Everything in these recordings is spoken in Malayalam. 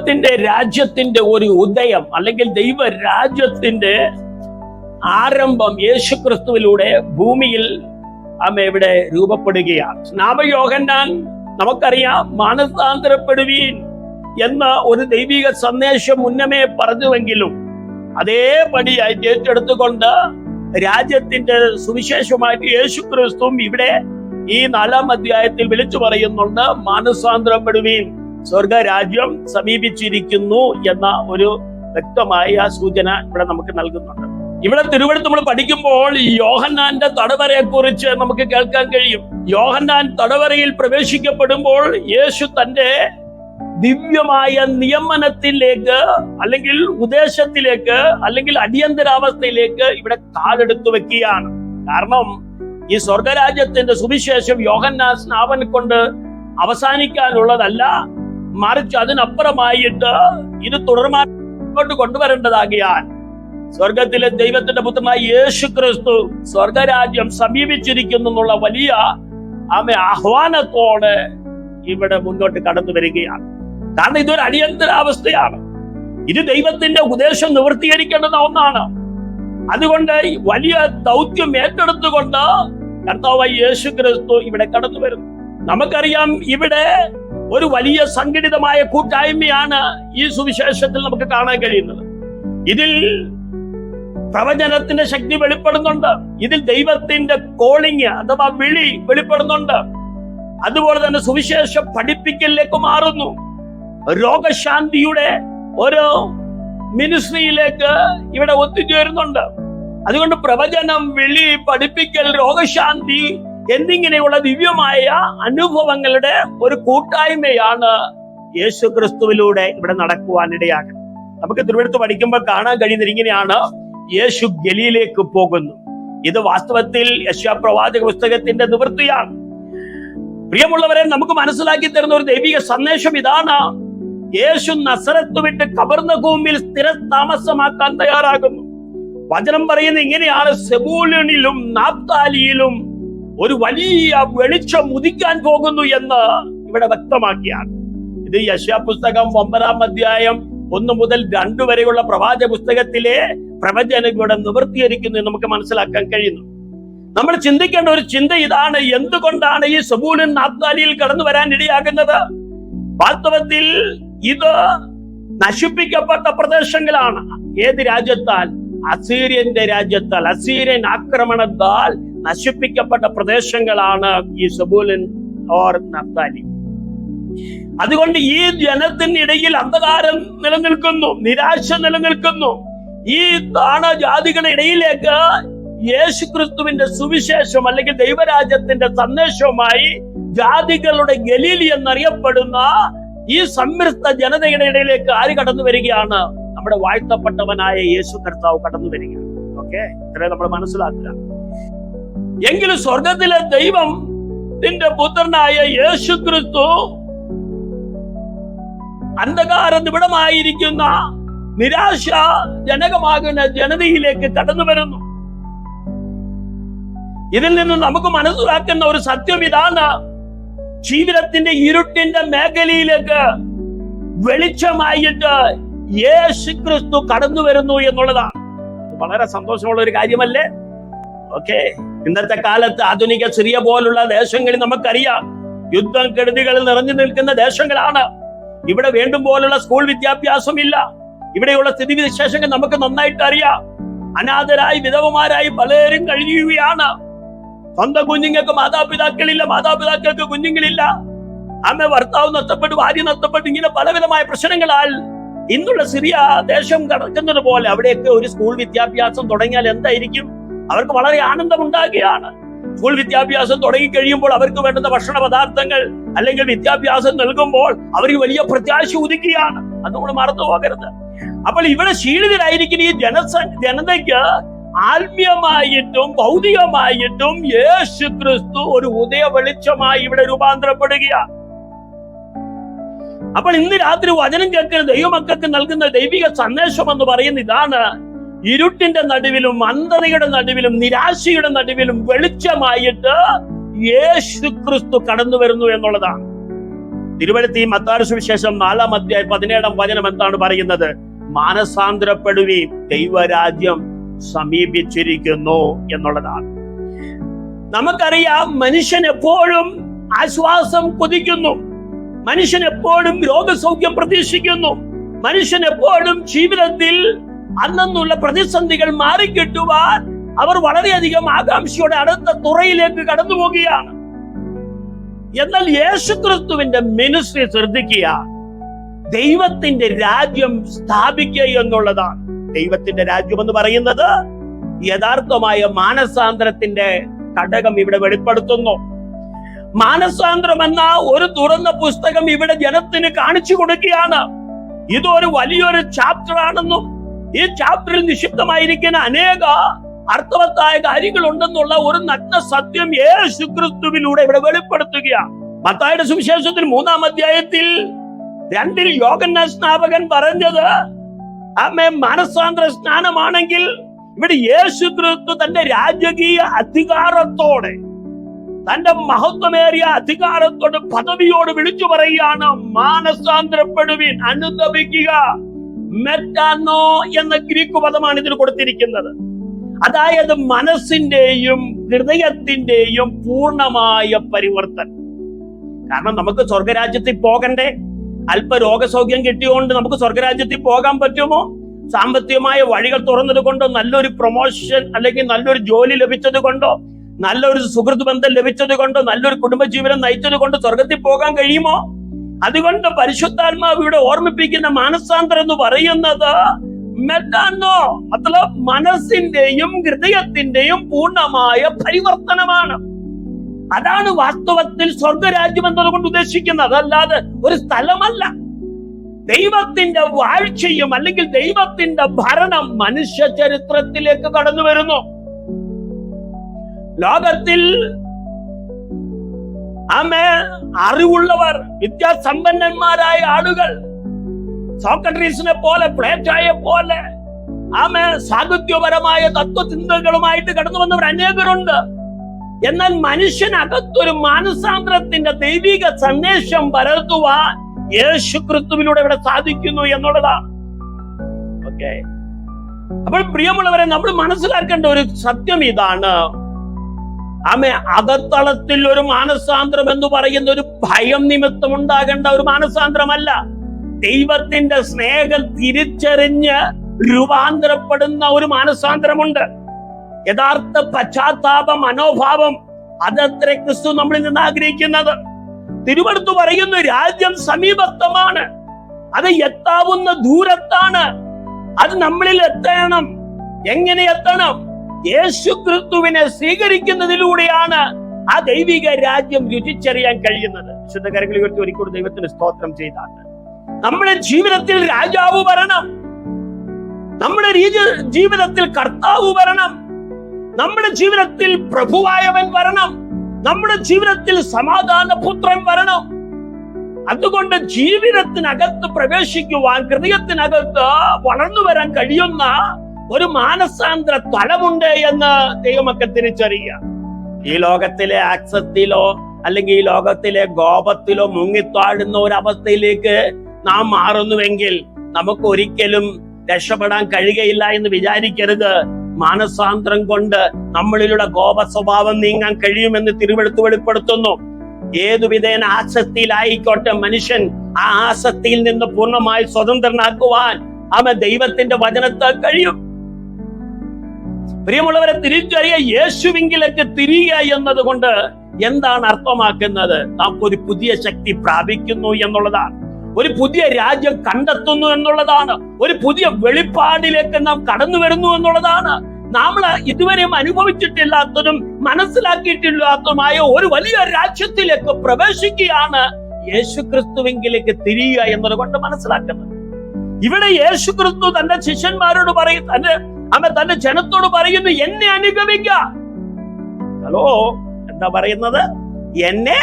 ദൈവത്തിന്റെ രാജ്യത്തിന്റെ ഒരു ഉദയം അല്ലെങ്കിൽ ദൈവരാജ്യത്തിന്റെ ആരംഭം യേശുക്രിസ്തുവിലൂടെ ഭൂമിയിൽ ഇവിടെ രൂപപ്പെടുകയാണ്. സ്നാപകയോഹന്നാൻ നമുക്കറിയാം, മാനസാന്തരപ്പെടുവീൻ എന്ന ഒരു ദൈവിക സന്ദേശം മുന്നമേ പറഞ്ഞുവെങ്കിലും അതേപടിയായിട്ട് ഏറ്റെടുത്തുകൊണ്ട് രാജ്യത്തിന്റെ സുവിശേഷമായിട്ട് യേശുക്രിസ്തുവും ഇവിടെ ഈ 4-ാം അധ്യായത്തിൽ വിളിച്ചു പറയുന്നുണ്ട്, മാനസാന്തരപ്പെടുവീൻ, സ്വർഗരാജ്യം സമീപിച്ചിരിക്കുന്നു എന്ന ഒരു വ്യക്തമായ സൂചന ഇവിടെ നമുക്ക് നൽകുന്നുണ്ട്. ഇവിടെ തിരുവഴുത്ത് നമ്മൾ പഠിക്കുമ്പോൾ യോഹന്നാന്റെ തടവറയെ കുറിച്ച് നമുക്ക് കേൾക്കാൻ കഴിയും. യോഹന്നാൻ തടവറയിൽ പ്രവേശിക്കപ്പെടുമ്പോൾ യേശു തന്റെ ദിവ്യമായ നിയമനത്തിലേക്ക് അല്ലെങ്കിൽ ഉദ്ദേശത്തിലേക്ക് അല്ലെങ്കിൽ അടിയന്തരാവസ്ഥയിലേക്ക് ഇവിടെ കാലെടുത്തു വെക്കുകയാണ്. കാരണം ഈ സ്വർഗരാജ്യത്തിന്റെ സുവിശേഷം യോഹന്നാൻ സ്നാപൻ കൊണ്ട് അവസാനിക്കാനുള്ളതല്ല, മറിച്ച് അതിനപ്പുറമായിട്ട് ഇത് തുടർമാനോട്ട് കൊണ്ടുവരേണ്ടതാകിയാൽ സ്വർഗത്തിലെ ദൈവത്തിന്റെ പുത്രനായ യേശു ക്രിസ്തു സ്വർഗരാജ്യം സമീപിച്ചിരിക്കുന്നു എന്നുള്ള വലിയ ആഹ്വാനത്തോടെ ഇവിടെ മുന്നോട്ട് കടന്നു വരികയാണ്. കാരണം ഇതൊരു അടിയന്തരാവസ്ഥയാണ്. ഇത് ദൈവത്തിന്റെ ഉദ്ദേശം നിവൃത്തീകരിക്കേണ്ടുന്ന ഒന്നാണ്. അതുകൊണ്ട് വലിയ ദൗത്യം ഏറ്റെടുത്തുകൊണ്ട് കർത്താവായ യേശു ക്രിസ്തു ഇവിടെ കടന്നു വരുന്നു. നമുക്കറിയാം, ഇവിടെ ഒരു വലിയ സംഘടിതമായ കൂട്ടായ്മയാണ് ഈ സുവിശേഷത്തിൽ നമുക്ക് കാണാൻ കഴിയുന്നത്. ഇതിൽ പ്രവചനത്തിന്റെ ശക്തി വെളിപ്പെടുന്നുണ്ട്. ഇതിൽ ദൈവത്തിന്റെ കോളിങ് അഥവാ വിളി വെളിപ്പെടുന്നുണ്ട്. അതുപോലെ തന്നെ സുവിശേഷം പഠിപ്പിക്കലിലേക്ക് മാറുന്നു. രോഗശാന്തിയുടെ ഒരു മിനിസ്ട്രിയിലേക്ക് ഇവിടെ ഒത്തുചേരുന്നുണ്ട്. അതുകൊണ്ട് പ്രവചനം, വിളി, പഠിപ്പിക്കൽ, രോഗശാന്തി എന്നിങ്ങനെയുള്ള ദിവ്യമായ അനുഭവങ്ങളുടെ ഒരു കൂട്ടായ്മയാണ് യേശു ക്രിസ്തുവിലൂടെ ഇവിടെ നടക്കുവാനിടയാകുന്നത്. നമുക്ക് തിരുവഴുത്ത് പഠിക്കുമ്പോൾ കാണാൻ കഴിയുന്നത് ഇങ്ങനെയാണ്: യേശു ഗലീലയിലേക്ക് പോകുന്നു. ഇത് വാസ്തവത്തിൽ യെശയ്യാപ്രവാചക പുസ്തകത്തിന്റെ നിവൃത്തിയാണ്. പ്രിയമുള്ളവരെ, നമുക്ക് മനസ്സിലാക്കി തരുന്ന ഒരു ദൈവിക സന്ദേശം ഇതാണ്: യേശു നസറത്ത് വിട്ട് കപർന്നഹൂമിൽ സ്ഥിര താമസമാക്കാൻ തയ്യാറാകുന്നു. വചനം പറയുന്നത് ഇങ്ങനെയാണ്: സെബൂലൂനിലും നഫ്താലിയിലും ഒരു വലിയ വെളിച്ചം ഉദിക്കാൻ പോകുന്നു എന്ന് ഇവിടെ വ്യക്തമാക്കിയാണ്. ഇത് യെശയ്യാ പുസ്തകം 9-ാം അധ്യായം 1 മുതൽ 2 വരെയുള്ള പ്രവാചക പുസ്തകത്തിലെ പ്രവചനം ഇവിടെ നിവൃത്തീകരിക്കുന്നു എന്ന് നമുക്ക് മനസ്സിലാക്കാൻ കഴിയുന്നു. നമ്മൾ ചിന്തിക്കേണ്ട ഒരു ചിന്ത ഇതാണ്: എന്തുകൊണ്ടാണ് ഈ സെബൂലൂൻ നഫ്താലിയിൽ കടന്നു വരാൻ ഇടയാകുന്നത്? വാസ്തവത്തിൽ ഇത് നശിപ്പിക്കപ്പെട്ട പ്രദേശങ്ങളാണ്. ഏത് രാജ്യത്താൽ? അസീര്യന്റെ രാജ്യത്താൽ, അസീര്യൻ ആക്രമണത്താൽ നശിപ്പിക്കപ്പെട്ട പ്രദേശങ്ങളാണ് ഈ സെബൂലൂൻ ഓർ നഫ്താലി. അതുകൊണ്ട് ഈ ജനത്തിനിടയിൽ അന്ധകാരം നിലനിൽക്കുന്നു, നിരാശ നിലനിൽക്കുന്നു. ഈ ജാതികളുടെ ഇടയിലേക്ക് യേശുക്രിസ്തുവിന്റെ സുവിശേഷം അല്ലെങ്കിൽ ദൈവരാജ്യത്തിന്റെ സന്ദേശവുമായി ജാതികളുടെ ഗലീലി എന്നറിയപ്പെടുന്ന ഈ സമൃദ്ധ ജനതയുടെ ഇടയിലേക്ക് ആര് കടന്നു വരികയാണ്? നമ്മുടെ വാഴ്ത്തപ്പെട്ടവനായ യേശു കർത്താവ് കടന്നു വരികയാണ്. ഓക്കെ, ഇത്രയും നമ്മൾ മനസ്സിലാക്കുക. എങ്കിലും സ്വർഗത്തിലെ ദൈവത്തിന്റെ പുത്രനായ യേശു ക്രിസ്തു അന്ധകാര നിബിഡമായിരിക്കുന്ന നിരാശ ജനകമാകുന്ന ജനതയിലേക്ക് കടന്നു വരുന്നു. ഇതിൽ നിന്ന് നമുക്ക് മനസ്സിലാക്കുന്ന ഒരു സത്യം ഇതാണ്: ജീവിതത്തിന്റെ ഇരുട്ടിന്റെ മേഖലയിലേക്ക് വെളിച്ചമായിട്ട് യേശു ക്രിസ്തു കടന്നു വരുന്നു എന്നുള്ളതാണ്. വളരെ സന്തോഷമുള്ള ഒരു കാര്യമല്ലേ? ഓക്കെ, ഇന്നത്തെ കാലത്ത് ആധുനിക സിറിയ പോലുള്ള ദേശങ്ങളിൽ നമുക്കറിയാം, യുദ്ധം കെടുതികളിൽ നിറഞ്ഞു നിൽക്കുന്ന ദേശങ്ങളാണ്. ഇവിടെ വേണ്ടും പോലുള്ള സ്കൂൾ വിദ്യാഭ്യാസം ഇല്ല. ഇവിടെയുള്ള സ്ഥിതിവിശേഷങ്ങൾ നമുക്ക് നന്നായിട്ട് അറിയാം. അനാഥരായി വിധവമാരായി പലരും കഴിയുകയാണ്. സ്വന്തം കുഞ്ഞുങ്ങൾക്ക് മാതാപിതാക്കളില്ല, മാതാപിതാക്കൾക്ക് കുഞ്ഞുങ്ങളില്ല. അമ്മ ഭർത്താവ് നഷ്ടപ്പെട്ടു, ഭാര്യ നഷ്ടപ്പെട്ടു, ഇങ്ങനെ പലവിധമായ പ്രശ്നങ്ങളാൽ ഇന്നുള്ള സിറിയ ദേശം കിടക്കുന്നത് പോലെ അവിടെയൊക്കെ ഒരു സ്കൂൾ വിദ്യാഭ്യാസം തുടങ്ങിയാൽ എന്തായിരിക്കും? അവർക്ക് വളരെ ആനന്ദം ഉണ്ടാകുകയാണ്. സ്കൂൾ വിദ്യാഭ്യാസം തുടങ്ങി കഴിയുമ്പോൾ അവർക്ക് വേണ്ടുന്ന ഭക്ഷണ പദാർത്ഥങ്ങൾ അല്ലെങ്കിൽ വിദ്യാഭ്യാസം നൽകുമ്പോൾ അവർക്ക് വലിയ പ്രത്യാശ ഉദിക്കുകയാണ്. അത് നമ്മൾ മറന്നു പോകരുത്. അപ്പോൾ ഇവിടെ ക്ഷീണിതരായിരിക്കുന്ന ഈ ജനതയ്ക്ക് ആത്മീയമായിട്ടും ഭൗതികമായിട്ടും യേശു ക്രിസ്തു ഒരു ഉദയ വെളിച്ചമായി ഇവിടെ രൂപാന്തരപ്പെടുകയാണ്. അപ്പോൾ ഇന്ന് രാത്രി വചനം കേൾക്കുന്ന ദൈവമക്കൾക്ക് നൽകുന്ന ദൈവിക സന്ദേശം എന്ന് പറയുന്ന ഇതാണ്: ഇരുട്ടിന്റെ നടുവിലും അന്ധതയുടെ നടുവിലും നിരാശയുടെ നടുവിലും വെളിച്ചമായിട്ട് യേശു ക്രിസ്തു കടന്നു വരുന്നു എന്നുള്ളതാണ്. തിരുവഴുത്തി മത്തായിയുടെ സുവിശേഷം 4-ാം അധ്യായം 17-ാം വചനം എന്താണ് പറയുന്നത്? മാനസാന്തരപ്പെടുവീൻ, ദൈവരാജ്യം സമീപിച്ചിരിക്കുന്നു എന്നുള്ളതാണ്. നമുക്കറിയാം, മനുഷ്യൻ എപ്പോഴും ആശ്വാസം കൊതിക്കുന്നു, മനുഷ്യൻ എപ്പോഴും രോഗസൗഖ്യം പ്രതീക്ഷിക്കുന്നു, മനുഷ്യൻ എപ്പോഴും ജീവിതത്തിൽ അന്നുള്ള പ്രതിസന്ധികൾ മാറിക്കിട്ടുവാൻ അവർ വളരെയധികം ആകാംക്ഷയോടെ അടുത്ത തുറയിലേക്ക് കടന്നു പോവുകയാണ്. എന്നാൽ യേശുക്രിസ്തുവിന്റെ മിനിസ്ട്രി ശ്രദ്ധിക്കുക, ദൈവത്തിന്റെ രാജ്യം സ്ഥാപിക്കുക എന്നുള്ളതാണ്. ദൈവത്തിന്റെ രാജ്യം എന്ന് പറയുന്നത് യഥാർത്ഥമായ മാനസാന്തരത്തിന്റെ ഘടകം ഇവിടെ വെളിപ്പെടുത്തുന്നു. മാനസാന്തരം എന്ന ഒരു തുറന്ന പുസ്തകം ഇവിടെ ജനത്തിന് കാണിച്ചു കൊടുക്കുകയാണ്. ഇതൊരു വലിയൊരു ചാപ്റ്റർ ആണെന്നും ഈ ചാപ്റ്ററിൽ നിക്ഷിപ്തമായിരിക്കുന്ന അനേക അർത്ഥവത്തായ കാര്യങ്ങൾ ഉണ്ടെന്നുള്ള ഒരു നഗ്ന സത്യം യേശുക്രിസ്തുവിലൂടെ ഇവിടെ വെളിപ്പെടുത്തുകയാണ്. മത്തായിയുടെ സുവിശേഷത്തിൽ 3-ാം അധ്യായത്തിൽ 2-ൽ യോഹന്നാൻ സ്നാപകൻ പറഞ്ഞത് മാനസാന്തര സ്നാനമാണെങ്കിൽ, ഇവിടെ യേശുക്രിസ്തു തന്റെ രാജകീയ അധികാരത്തോടെ, തന്റെ മഹത്വമേറിയ അധികാരത്തോട്, പദവിയോട് വിളിച്ചു പറയുകയാണ്, മാനസാന്തരപ്പെടുവിൻ, അനുതപിക്കുക. മെറ്റാനോ എന്ന ഗ്രീക്ക് പദമാണ് ഇതിന് കൊടുത്തിരിക്കുന്നത്. അതായത് മനസ്സിന്റെയും ഹൃദയത്തിന്റെയും പൂർണ്ണമായ പരിവർത്തനം. കാരണം നമുക്ക് സ്വർഗരാജ്യത്തിൽ പോകണ്ടേ? അല്പ രോഗസൗഖ്യം കിട്ടിയോണ്ട് നമുക്ക് സ്വർഗരാജ്യത്തിൽ പോകാൻ പറ്റുമോ? സാമ്പത്തികമായ വഴികൾ തുറന്നത് കൊണ്ടോ, നല്ലൊരു പ്രൊമോഷൻ അല്ലെങ്കിൽ നല്ലൊരു ജോലി ലഭിച്ചത് കൊണ്ടോ, നല്ലൊരു സുഹൃത്ത് ബന്ധം ലഭിച്ചത് കൊണ്ടോ, നല്ലൊരു കുടുംബജീവനം നയിച്ചത് കൊണ്ട് സ്വർഗത്തിൽ പോകാൻ കഴിയുമോ? അതുകൊണ്ട് പരിശുദ്ധാത്മാവ് ഇവിടെ ഓർമ്മിപ്പിക്കുന്ന മാനസാന്തരം എന്ന് പറയുന്നത് മെറ്റാനോ, മത്ലബ് മനസ്സിന്റെയും ഹൃദയത്തിന്റെയും പൂർണ്ണമായ പരിവർത്തനമാണ്. അതാണ് വാസ്തവത്തിൽ സ്വർഗരാജ്യം എന്നതുകൊണ്ട് ഉദ്ദേശിക്കുന്നത്, അതല്ലാതെ ഒരു സ്ഥലമല്ല. ദൈവത്തിന്റെ വാഴ്ചയും അല്ലെങ്കിൽ ദൈവത്തിന്റെ ഭരണം മനുഷ്യ ചരിത്രത്തിലേക്ക് കടന്നു വരുന്നു. ലോകത്തിൽ അറിവുള്ളവർ, വിദ്യാസമ്പന്നന്മാരായ ആളുകൾ, സോക്രട്ടീസിനെ പോലെ, പ്ലേറ്റോയെ പോലെ സാഹിത്യപരമായ തത്വചിന്തകളുമായിട്ട് കടന്നു വന്നവർ അനേകരുണ്ട്. എന്നാൽ മനുഷ്യനകത്തൊരു മാനസാന്തരത്തിന്റെ ദൈവിക സന്ദേശം പരത്തുവാൻ യേശുക്രിസ്തുവിലൂടെ ഇവിടെ സാധിക്കുന്നു എന്നുള്ളതാണ്. ഓക്കെ, അപ്പോൾ പ്രിയമുള്ളവരെ, നമ്മൾ മനസ്സിലാക്കേണ്ട ഒരു സത്യം ഇതാണ്. അകത്തളത്തിൽ ഒരു മാനസാന്തരം എന്ന് പറയുന്ന ഒരു ഭയം നിമിത്തം ഉണ്ടാകേണ്ട ഒരു മാനസാന്തരമല്ല. ദൈവത്തിന്റെ സ്നേഹം തിരിച്ചറിഞ്ഞ് രൂപാന്തരപ്പെടുന്ന ഒരു മാനസാന്തരമുണ്ട്. യഥാർത്ഥ പശ്ചാത്താപ മനോഭാവം, അതത്ര ക്രിസ്തു നമ്മളിൽ നിന്ന് ആഗ്രഹിക്കുന്നത്. തിരുവെടുത്ത് പറയുന്നു, രാജ്യം സമീപത്തമാണ്, അത് എത്താവുന്ന ദൂരത്താണ്. അത് നമ്മളിൽ എത്തണം. എങ്ങനെ എത്തണം? യേശുക്രിസ്തുവിനെ സ്വീകരിക്കുന്നതിലൂടെയാണ് ആ ദൈവിക രാജ്യം രുചിച്ചറിയാൻ കഴിയുന്നത്. വിശുദ്ധ കരങ്ങളിൽ ഉയർത്തി ഒരിക്കലും ദൈവത്തിന് സ്തോത്രം ചെയ്താണ്. നമ്മുടെ ജീവിതത്തിൽ രാജാവ് വരണം, നമ്മുടെ ജീവിതത്തിൽ കർത്താവ് വരണം, നമ്മുടെ ജീവിതത്തിൽ പ്രഭുവായവൻ വരണം, നമ്മുടെ ജീവിതത്തിൽ സമാധാന പുത്രൻ വരണം. അതുകൊണ്ട് ജീവിതത്തിനകത്ത് പ്രവേശിക്കുവാൻ, ഹൃദയത്തിനകത്ത് വളർന്നു വരാൻ കഴിയുന്ന ഒരു മാനസാന്തര തലമുണ്ട് എന്ന് ദൈവമൊക്കെ തിരിച്ചറിയുക. ഈ ലോകത്തിലെ ആക്സത്തിലോ അല്ലെങ്കിൽ ഈ ലോകത്തിലെ കോപത്തിലോ മുങ്ങിത്താഴുന്ന ഒരു അവസ്ഥയിലേക്ക് നാം മാറുന്നുവെങ്കിൽ നമുക്ക് ഒരിക്കലും രക്ഷപ്പെടാൻ കഴിയുകയില്ല എന്ന് വിചാരിക്കരുത്. മാനസാന്തരം കൊണ്ട് നമ്മളിലുള്ള കോപ സ്വഭാവം നീങ്ങാൻ കഴിയുമെന്ന് തിരുവെഴുത്ത് വെളിപ്പെടുത്തുന്നു. ഏതുവിധേന ആസക്തിയിലായിക്കോട്ടെ മനുഷ്യൻ ആ ആസക്തിയിൽ നിന്ന് പൂർണ്ണമായി സ്വതന്ത്രനാക്കുവാൻ ദൈവത്തിന്റെ വചനത്താൽ കഴിയും. പ്രിയമുള്ളവരെ, തിരിച്ചറിയ യേശുവിങ്കിലേക്ക് തിരിയുക എന്നതുകൊണ്ട് എന്താണ് അർത്ഥമാക്കുന്നത്? നാം ഒരു പുതിയ ശക്തി പ്രാപിക്കുന്നു എന്നുള്ളതാണ്, ഒരു പുതിയ രാജ്യം കണ്ടെത്തുന്നു എന്നുള്ളതാണ്, ഒരു പുതിയ വെളിപ്പാടിലേക്ക് നാം കടന്നു വരുന്നു എന്നുള്ളതാണ്. നമ്മൾ ഇതുവരെയും അനുഭവിച്ചിട്ടില്ലാത്തതും മനസ്സിലാക്കിയിട്ടില്ലാത്തതുമായ ഒരു വലിയ രാജ്യത്തിലേക്ക് പ്രവേശിക്കുകയാണ് യേശുക്രിസ്തുവിങ്കിലേക്ക് തിരിയുക എന്നതുകൊണ്ട് മനസ്സിലാക്കുന്നത്. ഇവിടെ യേശുക്രിസ്തു തന്റെ ശിഷ്യന്മാരോട് പറയും, തന്റെ ജനത്തോട് പറയുന്നു, എന്നെ അനുഗമിക്ക. ഹലോ, എന്താ പറയുന്നത്? എന്നെ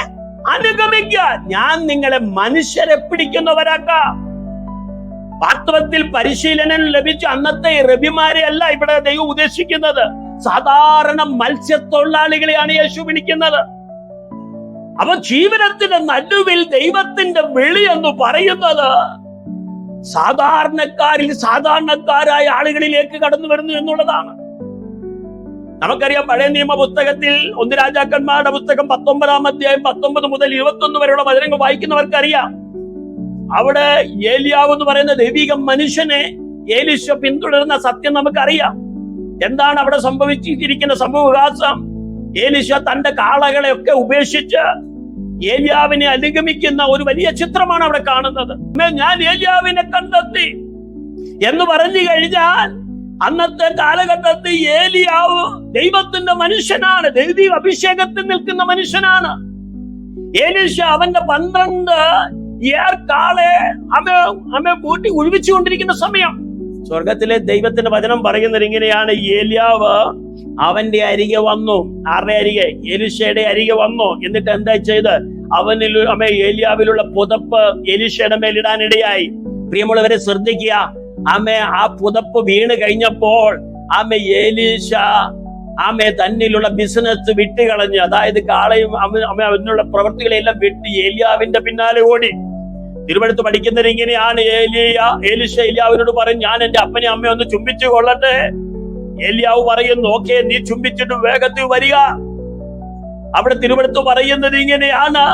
അനുഗമിക്ക, ഞാൻ നിങ്ങളെ മനുഷ്യരെ പിടിക്കുന്നവരാക്കാം. വാസ്തവത്തിൽ പരിശീലനം ലഭിച്ച അന്നത്തെ റബിമാരെ അല്ല ഇവിടെ ദൈവം ഉദ്ദേശിക്കുന്നത്. സാധാരണ മത്സ്യത്തൊഴിലാളികളെയാണ് യേശു വിളിക്കുന്നത്. അപ്പൊ ജീവിതത്തിന്റെ നടുവിൽ ദൈവത്തിന്റെ വിളി എന്ന് പറയുന്നത് സാധാരണക്കാരിൽ സാധാരണക്കാരായ ആളുകളിലേക്ക് കടന്നു വരുന്നു എന്നുള്ളതാണ്. നമുക്കറിയാം, പഴയ നിയമ പുസ്തകത്തിൽ 1 രാജാക്കന്മാരുടെ പുസ്തകം 19-ാം അധ്യായം 19 മുതൽ 21 വരെയുള്ള വചനങ്ങൾ വായിക്കുന്നവർക്കറിയാം. അവിടെ ഏലിയാവ് എന്ന് പറയുന്ന ദൈവിക മനുഷ്യനെ എലീശ പിന്തുടരുന്ന സത്യം നമുക്കറിയാം. എന്താണ് അവിടെ സംഭവിച്ചിരിക്കുന്ന സംഭവവികാസം? എലീശ തന്റെ കാളകളെ ഒക്കെ ഉപേക്ഷിച്ച് ഏലിയാവിനെ അനുഗമിക്കുന്ന ഒരു വലിയ ചിത്രമാണ് അവിടെ കാണുന്നത്. ഞാൻ ഏലിയാവിനെ കണ്ടെത്തി എന്ന് പറഞ്ഞു കഴിഞ്ഞാൽ, അന്നത്തെ കാലഘട്ടത്തിൽ ഏലിയാവ് ദൈവത്തിന്റെ മനുഷ്യനാണ്, ദൈവിക അഭിഷേകത്തിൽ നിൽക്കുന്ന മനുഷ്യനാണ്. എലീശ അവന്റെ 12 കാളെ അമ്മ കൂട്ടി ഒഴിവിച്ചുകൊണ്ടിരിക്കുന്ന സമയം സ്വർഗത്തിലെ ദൈവത്തിന്റെ വചനം പറയുന്നത് ഇങ്ങനെയാണ്: ഏലിയാവ് അവന്റെ അരികെ വന്നു. ആരുടെ അരികെ? എലീശയുടെ അരികെ വന്നു. എന്നിട്ട് എന്താ ചെയ്ത്? അവനിൽ ഏലിയാവിലുള്ള പുതപ്പ് എലീശയുടെ മേലിടാനിടയായി. പ്രിയമുള്ളവരെ ശ്രദ്ധിക്കുക, ആ പുതപ്പ് വീണ് കഴിഞ്ഞപ്പോൾ എലീശ തന്നിലുള്ള ബിസിനസ് വിട്ടുകളഞ്ഞ്, അതായത് കാളയും അതിനുള്ള പ്രവൃത്തികളെല്ലാം വിട്ട് ഏലിയാവിന്റെ പിന്നാലെ ഓടി. തിരുവെടുത്ത് പഠിക്കുന്നത് ഇങ്ങനെയാണ്: എലീശ ഏലിയാവിനോട് പറയും, ഞാൻ എന്റെ അപ്പനെ അമ്മയെ ഒന്ന് ചുംബിച്ചു കൊള്ളട്ടെ. ഏലിയാവ് പറയുന്നു, ഓക്കെ, നീ ചുംബിച്ചിട്ട് വേഗത്തിൽ വരിക. അവിടെ തിരുവെടുത്ത് പറയുന്നത് ഇങ്ങനെയാണ്: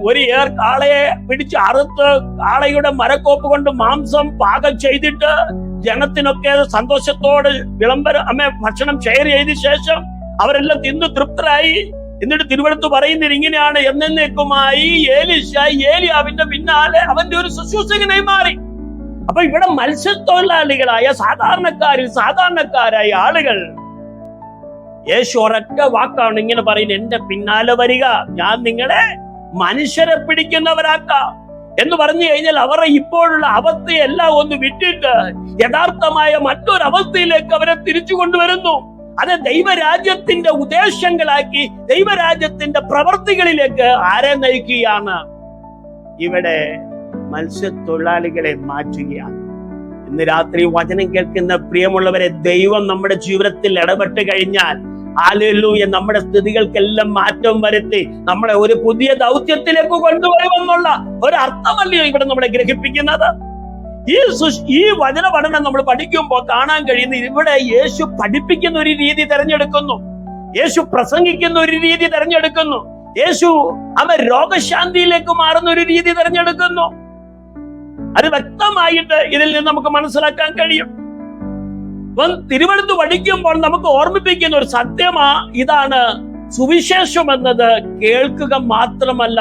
ഒരു കാളയെ പിടിച്ച് അറുത്ത് കാളയുടെ മരക്കോപ്പ് കൊണ്ട് മാംസം പാകം ചെയ്തിട്ട് ജനത്തിനൊക്കെ സന്തോഷത്തോട് ഭക്ഷണം ഷെയർ ചെയ്ത ശേഷം അവരെല്ലാം തിന്നു തൃപ്തരായി. എന്നിട്ട് തിരുവെടുത്ത് പറയുന്നത് ഇങ്ങനെയാണ്: എന്നേക്കുമായി എലീശ ഏലിയാവിന്റെ പിന്നാലെ അവന്റെ ഒരു ശുശ്രൂഷകനായി മാറി. അപ്പൊ ഇവിടെ മത്സ്യത്തൊഴിലാളികളായ സാധാരണക്കാരായ ആളുകൾ യേശു ഒരൊറ്റ വാക്കാണ് ഇങ്ങനെ പറയുന്നത്: എന്റെ പിന്നാലെ വരിക, ഞാൻ നിങ്ങളെ മനുഷ്യരെ പിടിക്കുന്നവരാക്കാം എന്ന് പറഞ്ഞു കഴിഞ്ഞാൽ അവരെ ഇപ്പോഴുള്ള അവസ്ഥയെല്ലാം ഒന്ന് വിട്ടിട്ട് യഥാർത്ഥമായ മറ്റൊരു അവസ്ഥയിലേക്ക് അവരെ തിരിച്ചു കൊണ്ടുവരുന്നു. അത് ദൈവരാജ്യത്തിന്റെ ഉദ്ദേശങ്ങളാക്കി ദൈവരാജ്യത്തിന്റെ പ്രവർത്തികളിലേക്ക് ആരെ നയിക്കുകയാണ്? ഇവിടെ മത്സ്യത്തൊഴിലാളികളെ മാറ്റുകയാണ്. ഇന്ന് രാത്രി വചനം കേൾക്കുന്ന പ്രിയമുള്ളവരെ, ദൈവം നമ്മുടെ ജീവിതത്തിൽ ഇടപെട്ട് കഴിഞ്ഞാൽ ഹല്ലേലൂയ, നമ്മുടെ സ്ഥിതികൾക്കെല്ലാം മാറ്റം വരുത്തി നമ്മളെ ഒരു പുതിയ ദൗത്യത്തിലേക്ക് കൊണ്ടുവരുമെന്നുള്ള ഒരു അർത്ഥമല്ലയോ ഇവിടെ നമ്മളെ ഗ്രഹിപ്പിക്കുന്നത്? ഈ വചന പഠനം നമ്മൾ പഠിക്കുമ്പോൾ കാണാൻ കഴിയുന്ന, ഇവിടെ യേശു പഠിപ്പിക്കുന്ന ഒരു രീതി തെരഞ്ഞെടുക്കുന്നു, യേശു പ്രസംഗിക്കുന്ന ഒരു രീതി തെരഞ്ഞെടുക്കുന്നു, യേശു രോഗശാന്തിയിലേക്ക് മാറുന്ന ഒരു രീതി തെരഞ്ഞെടുക്കുന്നു. അത് വ്യക്തമായിട്ട് ഇതിൽ നിന്ന് നമുക്ക് മനസ്സിലാക്കാൻ കഴിയും. തിരുവെടുത്ത് പഠിക്കുമ്പോൾ നമുക്ക് ഓർമ്മിപ്പിക്കുന്ന ഒരു സത്യമാ ഇതാണ്: സുവിശേഷം എന്നത് കേൾക്കുക മാത്രമല്ല,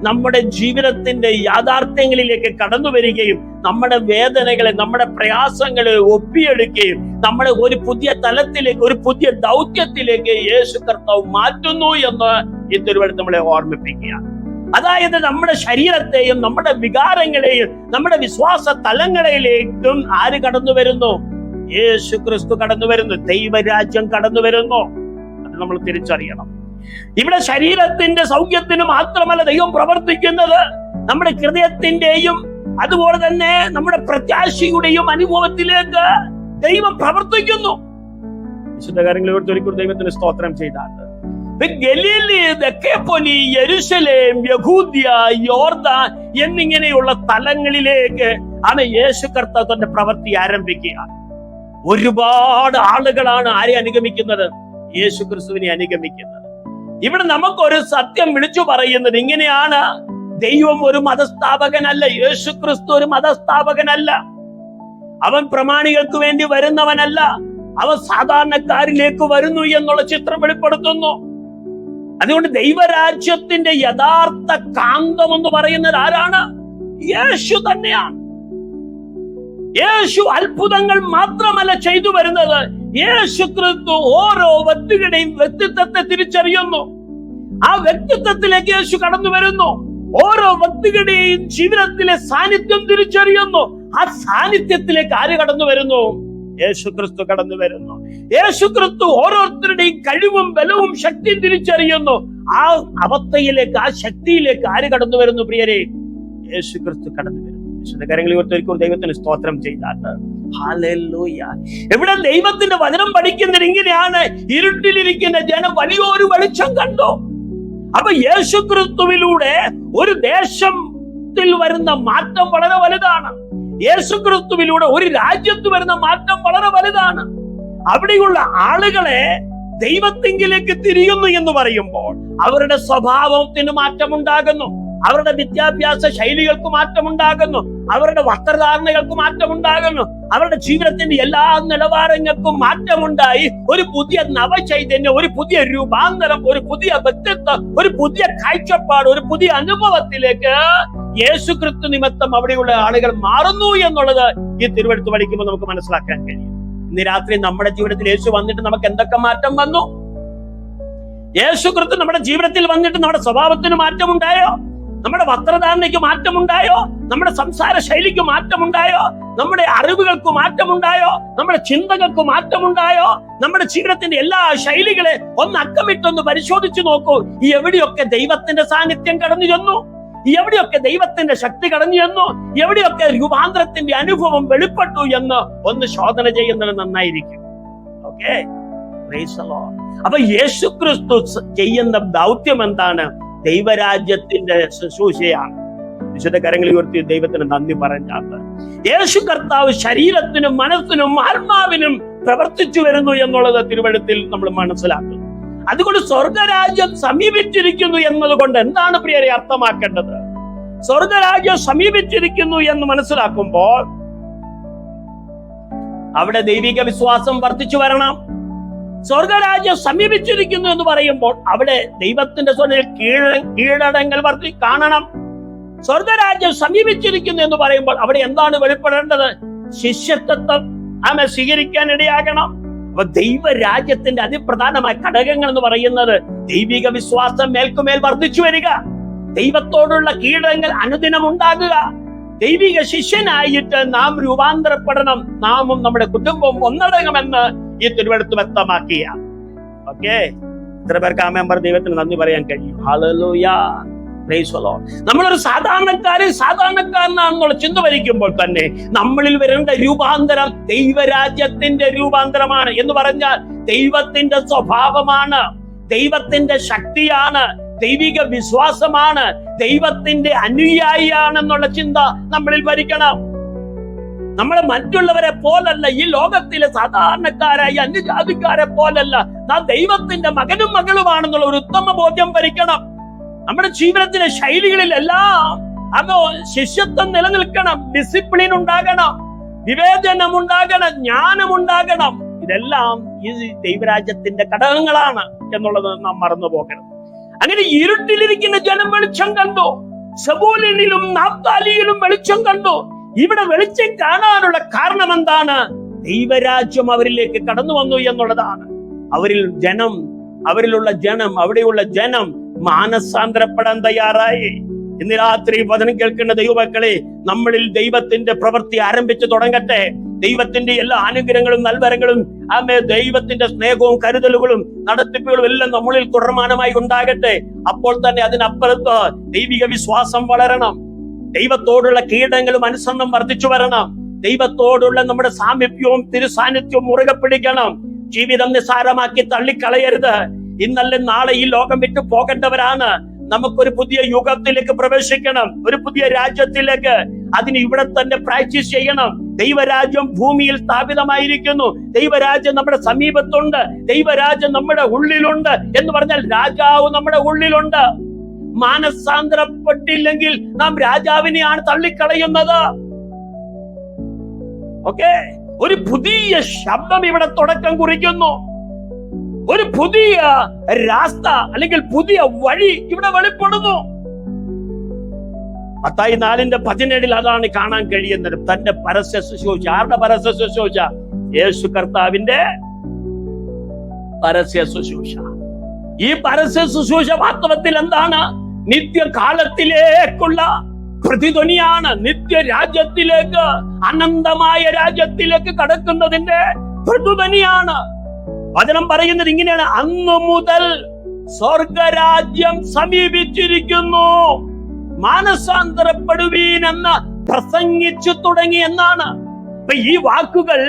നമ്മുടെ ജീവിതത്തിന്റെ യാഥാർത്ഥ്യങ്ങളിലേക്ക് കടന്നു വരികയും നമ്മുടെ വേദനകളെ, നമ്മുടെ പ്രയാസങ്ങളെ ഒപ്പിയെടുക്കുകയും നമ്മളെ ഒരു പുതിയ തലത്തിലേക്ക്, ഒരു പുതിയ ദൗത്യത്തിലേക്ക് യേശു കർത്താവ് മാറ്റുന്നു എന്ന് ഈ തിരുവെടുത്ത് നമ്മളെ ഓർമ്മിപ്പിക്കുകയാണ്. അതായത് നമ്മുടെ ശരീരത്തെയും നമ്മുടെ വികാരങ്ങളെയും നമ്മുടെ വിശ്വാസ തലങ്ങളിലേക്കും ആര് കടന്നു വരുന്നു? യേശു ക്രിസ്തു കടന്നു വരുന്നു, ദൈവരാജ്യം കടന്നു വരുന്നു. അത് നമ്മൾ തിരിച്ചറിയണം. ഇവിടെ ശരീരത്തിന്റെ സൗഖ്യത്തിന് മാത്രമല്ല ദൈവം പ്രവർത്തിക്കുന്നത്, നമ്മുടെ ഹൃദയത്തിന്റെയും അതുപോലെ തന്നെ നമ്മുടെ പ്രത്യാശയുടെയും അനുഭവത്തിലേക്ക് ദൈവം പ്രവർത്തിക്കുന്നു. വിശുദ്ധ കാര്യങ്ങളെ ദൈവത്തിന് സ്തോത്രം ചെയ്താണ്. ഗലീലി, ദെക്കപ്പൊലി, യെരുശലേം, യഹൂദ്യ, യോർദാൻ എന്നിങ്ങനെയുള്ള സ്ഥലങ്ങളിലേക്ക് യേശു കർത്താവ് തന്റെ പ്രവൃത്തി ആരംഭിക്കുക. ഒരുപാട് ആളുകളാണ് ആരെ അനുഗമിക്കുന്നത്? യേശു ക്രിസ്തുവിനെ അനുഗമിക്കുന്നത്. ഇവിടെ നമുക്കൊരു സത്യം വിളിച്ചു പറയുന്നത് ഇങ്ങനെയാണ്: ദൈവം ഒരു മതസ്ഥാപകനല്ല, യേശു ക്രിസ്തു ഒരു മതസ്ഥാപകനല്ല. അവൻ പ്രമാണികൾക്ക് വേണ്ടി വരുന്നവനല്ല, അവൻ സാധാരണക്കാരിലേക്ക് വരുന്നു എന്നുള്ള ചിത്രം വെളിപ്പെടുത്തുന്നു. അതുകൊണ്ട് ദൈവരാജ്യത്തിന്റെ യഥാർത്ഥ കാന്തം എന്ന് പറയുന്നത് ആരാണ്? യേശു തന്നെയാണ്. യേശു അത്ഭുതങ്ങൾ മാത്രമല്ല ചെയ്തു വരുന്നത്, യേശു ക്രിസ്തു ഓരോ വ്യക്തിയുടെയും വ്യക്തിത്വത്തെ തിരിച്ചറിയുന്നു. ആ വ്യക്തിത്വത്തിലേക്ക് യേശു കടന്നു വരുന്നു. ഓരോ വ്യക്തിയുടെയും ജീവിതത്തിലെ സാന്നിധ്യം തിരിച്ചറിയുന്നു. ആ സാന്നിധ്യത്തിലേക്ക് ആര് കടന്നു വരുന്നു? യേശു ക്രിസ്തു കടന്നു വരുന്നു. യേശു ക്രിസ്തു ഓരോരുത്തരുടെയും കഴിവും ബലവും ശക്തിയും തിരിച്ചറിയുന്നു. ആ അവസ്ഥയിലേക്ക്, ആ ശക്തിയിലേക്ക് ആര് കടന്നു വരുന്നു? പ്രിയരെ, യേശു ക്രിസ്തു കടന്നു വരുന്നു. വിശുദ്ധ കാര്യങ്ങളിൽ ഒരിക്കലും ദൈവത്തിന് സ്തോത്രം ചെയ്താണ്. ഹല്ലേലൂയ. ഇവിടെ ദൈവത്തിന്റെ വചനം പഠിക്കുന്നത് ഇങ്ങനെയാണ്: ഇരുട്ടിലിരിക്കുന്ന ജനം വലിയൊരു വെളിച്ചം കണ്ടു. അപ്പൊ യേശുക്രിസ്തുവിലൂടെ ഒരു ദേശത്തിൽ വരുന്ന മാറ്റം വളരെ വലുതാണ്. യേശുക്രിസ്തുവിലൂടെ ഒരു രാജ്യത്ത് വരുന്ന മാറ്റം വളരെ വലുതാണ്. അവിടെയുള്ള ആളുകളെ ദൈവത്തിങ്കിലേക്ക് തിരിയുന്നു എന്ന് പറയുമ്പോൾ അവരുടെ സ്വഭാവത്തിന് മാറ്റമുണ്ടാകുന്നു, അവരുടെ വിദ്യാഭ്യാസ ശൈലികൾക്ക് മാറ്റമുണ്ടാകുന്നു, അവരുടെ വസ്ത്രധാരണകൾക്ക് മാറ്റമുണ്ടാകുന്നു, അവരുടെ ജീവിതത്തിന്റെ എല്ലാ നിലവാരങ്ങൾക്കും മാറ്റമുണ്ടായി ഒരു പുതിയ നവചൈതന്യം, ഒരു പുതിയ രൂപാന്തരം, ഒരു പുതിയ വ്യക്തിത്വം, ഒരു പുതിയ കാഴ്ചപ്പാട്, ഒരു പുതിയ അനുഭവത്തിലേക്ക് യേശുക്രിസ്തു നിമിത്തം അവിടെയുള്ള ആളുകൾ മാറുന്നു എന്നുള്ളത് ഈ തിരുവെഴുത്ത് പഠിക്കുമ്പോൾ നമുക്ക് മനസ്സിലാക്കാൻ കഴിയും. ഇന്ന് രാത്രി നമ്മുടെ ജീവിതത്തിൽ യേശു വന്നിട്ട് നമുക്ക് എന്തൊക്കെ മാറ്റം വന്നു? യേശുക്രിസ്തു നമ്മുടെ ജീവിതത്തിൽ വന്നിട്ട് നമ്മുടെ സ്വഭാവത്തിന് മാറ്റമുണ്ടായോ? നമ്മുടെ വസ്ത്രധാരണയ്ക്ക് മാറ്റമുണ്ടായോ? നമ്മുടെ സംസാര ശൈലിക്ക് മാറ്റമുണ്ടായോ? നമ്മുടെ അറിവുകൾക്ക് മാറ്റമുണ്ടായോ? നമ്മുടെ ചിന്തകൾക്ക് മാറ്റമുണ്ടായോ? നമ്മുടെ ജീവിതത്തിന്റെ എല്ലാ ശൈലികളെ ഒന്ന് അക്കമിട്ടൊന്ന് പരിശോധിച്ചു നോക്കൂ. ഈ എവിടെയൊക്കെ ദൈവത്തിന്റെ സാന്നിധ്യം കടന്നു ചെന്നു, എവിടെയൊക്കെ ദൈവത്തിന്റെ ശക്തി കടന്നു ചെന്നു, എവിടെയൊക്കെ രൂപാന്തരത്തിന്റെ അനുഭവം വെളിപ്പെട്ടു എന്ന് ഒന്ന് ശോധന ചെയ്യുന്നത് നന്നായിരിക്കും. ഓക്കെ, അപ്പൊ യേശുക്രിസ്തു ചെയ്യുന്ന ദൗത്യം എന്താണ്? ദൈവരാജ്യത്തിന്റെ ശുശ്രൂഷയാണ്. വിശുദ്ധ കരങ്ങളിൽ ഉയർത്തി ദൈവത്തിന് നന്ദി പറഞ്ഞാൽ യേശു കർത്താവ് ശരീരത്തിനും മനസ്സിനും ആത്മാവിനും പ്രവർത്തിച്ചു വരുന്നു എന്നുള്ളത് തിരുവെഴുത്തിൽ നമ്മൾ മനസ്സിലാക്കുന്നു. അതുകൊണ്ട് സ്വർഗരാജ്യം സമീപിച്ചിരിക്കുന്നു എന്നതുകൊണ്ട് എന്താണ് പ്രിയരെ അർത്ഥമാക്കേണ്ടത്? സ്വർഗരാജ്യം സമീപിച്ചിരിക്കുന്നു എന്ന് മനസ്സിലാക്കുമ്പോൾ അവിടെ ദൈവിക വിശ്വാസം വർദ്ധിച്ചു വരണം. സ്വർഗരാജ്യം സമീപിച്ചിരിക്കുന്നു എന്ന് പറയുമ്പോൾ അവിടെ ദൈവത്തിന്റെ കീഴടങ്ങൽ കാണണം. സ്വർഗരാജ്യം സമീപിച്ചിരിക്കുന്നു എന്ന് പറയുമ്പോൾ അവിടെ എന്താണ് വെളിപ്പെടേണ്ടത്? ശിഷ്യത്വം ആമേ സ്വീകരിക്കാൻ ഇടയാകണം. അപ്പൊ ദൈവരാജ്യത്തിന്റെ അതിപ്രധാനമായ ഘടകങ്ങൾ എന്ന് പറയുന്നത് ദൈവിക വിശ്വാസം മേൽക്കുമേൽ വർദ്ധിച്ചു വരിക, ദൈവത്തോടുള്ള കീഴടങ്ങൽ അനുദിനം ഉണ്ടാകുക, ദൈവിക ശിഷ്യനായിട്ട് നാം രൂപാന്തരപ്പെടണം, നാമും നമ്മുടെ കുടുംബവും ഒന്നടങ്ങുമെന്ന് ഈ തിരുവെഴുത്ത് വ്യക്തമാക്കിയ. ഓക്കെ, ഇത്ര പേർക്ക് ആമേൻ പറഞ്ഞ് ദൈവത്തിന് നന്ദി പറയാൻ കഴിയും. Hallelujah, praise the Lord. നമ്മളൊരു സാധാരണക്കാരനാണെന്നുള്ള ചിന്ത വരിക്കുമ്പോൾ തന്നെ നമ്മളിൽ വരേണ്ട രൂപാന്തരം ദൈവരാജ്യത്തിന്റെ രൂപാന്തരമാണ് എന്ന് പറഞ്ഞാൽ ദൈവത്തിന്റെ സ്വഭാവമാണ്, ദൈവത്തിന്റെ ശക്തിയാണ്, ദൈവിക വിശ്വാസമാണ്, ദൈവത്തിന്റെ അനുയായിയാണെന്നുള്ള ചിന്ത നമ്മളിൽ ഭരിക്കണം. നമ്മൾ മറ്റുള്ളവരെ പോലല്ല, ഈ ലോകത്തിലെ സാധാരണക്കാരായി അന്യജാതിക്കാരെ പോലല്ല, നാം ദൈവത്തിന്റെ മകനും മകളുമാണെന്നുള്ള ഒരു ഉത്തമ ബോധ്യം ഭരിക്കണം. നമ്മുടെ ജീവിതത്തിലെ ശൈലികളിലെല്ലാം അത് ശിഷ്യത്വം നിലനിൽക്കണം, ഡിസിപ്ലിൻ ഉണ്ടാകണം, വിവേചനം ഉണ്ടാകണം, ജ്ഞാനം ഉണ്ടാകണം. ഇതെല്ലാം ഈ ദൈവരാജ്യത്തിന്റെ ഘടകങ്ങളാണ് എന്നുള്ളത് നാം മറന്നു പോകണം. അങ്ങനെ ഇരുട്ടിലിരിക്കുന്ന ജനം വെളിച്ചം കണ്ടു, സെബൂലൂനിലും നഫ്താലിയിലും വെളിച്ചം കണ്ടു. ഇവിടെ വെളിച്ചം കാണാനുള്ള കാരണം എന്താണ്? ദൈവരാജ്യം അവരിലേക്ക് കടന്നു വന്നു എന്നുള്ളതാണ്. അവിടെയുള്ള ജനം മാനസാന്തരപ്പെടാൻ തയ്യാറായി. ഇന്ന് രാത്രി വചനം കേൾക്കുന്ന ദൈവമക്കളെ, നമ്മളിൽ ദൈവത്തിന്റെ പ്രവൃത്തി ആരംഭിച്ചു തുടങ്ങട്ടെ. ദൈവത്തിന്റെ എല്ലാ അനുഗ്രഹങ്ങളും നൽവരങ്ങളും ദൈവത്തിന്റെ സ്നേഹവും കരുതലുകളും നടത്തിപ്പുകളും എല്ലാം നമ്മളിൽ തുടർമാനമായി ഉണ്ടാകട്ടെ. അപ്പോൾ തന്നെ അതിനപ്പുറത്ത് ദൈവിക വിശ്വാസം വളരണം, ദൈവത്തോടുള്ള കീഴടങ്ങലും അനുസരണം വർദ്ധിച്ചു വരണം, ദൈവത്തോടുള്ള നമ്മുടെ സാമീപ്യവും തിരുസാന്നിധ്യവും മുറുകെ പിടിക്കണം. ജീവിതം നിസ്സാരമാക്കി തള്ളിക്കളയരുത്. ഇന്നല്ല നാളെ ഈ ലോകം വിട്ടു പോകേണ്ടവരാണ്. നമുക്കൊരു പുതിയ യുഗത്തിലേക്ക് പ്രവേശിക്കണം, ഒരു പുതിയ രാജ്യത്തിലേക്ക്. അതിന് ഇവിടെ തന്നെ പ്രാക്ടീസ് ചെയ്യണം. ദൈവരാജ്യം ഭൂമിയിൽ സ്ഥാപിതമായിരിക്കുന്നു, ദൈവരാജ്യം നമ്മുടെ സമീപത്തുണ്ട്, ദൈവരാജ്യം നമ്മുടെ ഉള്ളിലുണ്ട്. എന്ന് പറഞ്ഞാൽ രാജാവ് നമ്മുടെ ഉള്ളിലുണ്ട്. മാനസാന്തരപ്പെട്ടില്ലെങ്കിൽ നാം രാജാവിനെയാണ് തള്ളിക്കളയുന്നത്. ഓക്കെ, ഒരു പുതിയ ശബ്ദം ഇവിടെ തുടക്കം കുറിക്കുന്നു. ഒരു പുതിയ രാസ്ത അല്ലെങ്കിൽ പുതിയ വഴി ഇവിടെ വെളിപ്പെടുന്നു. മത്തായി 4:17 അതാണ് കാണാൻ കഴിയുന്നത്. തന്റെ പരസ്യ ശുശ്രൂഷ, ആരുടെ പരസ്യ ശുശ്രൂഷ? യേശു കർത്താവിന്റെ പരസ്യ ശുശ്രൂഷ. ഈ പരസ്യ ശുശ്രൂഷ വാസ്തവത്തിൽ എന്താണ്? നിത്യകാലത്തിലേക്കുള്ള പ്രതിധ്വനിയാണ്. നിത്യരാജ്യത്തിലേക്ക്, അനന്തമായ രാജ്യത്തിലേക്ക് കടക്കുന്നതിന്റെ പ്രതിധ്വനിയാണ്. വചനം പറയുന്നത് ഇങ്ങനെയാണ്: അന്നു മുതൽ സ്വർഗരാജ്യം സമീപിച്ചിരിക്കുന്നു, മാനസാന്തരപ്പെടുവീൻ എന്ന് പ്രസംഗിച്ചു തുടങ്ങി എന്നാണ്. അപ്പൊ ഈ വാക്കുകൾ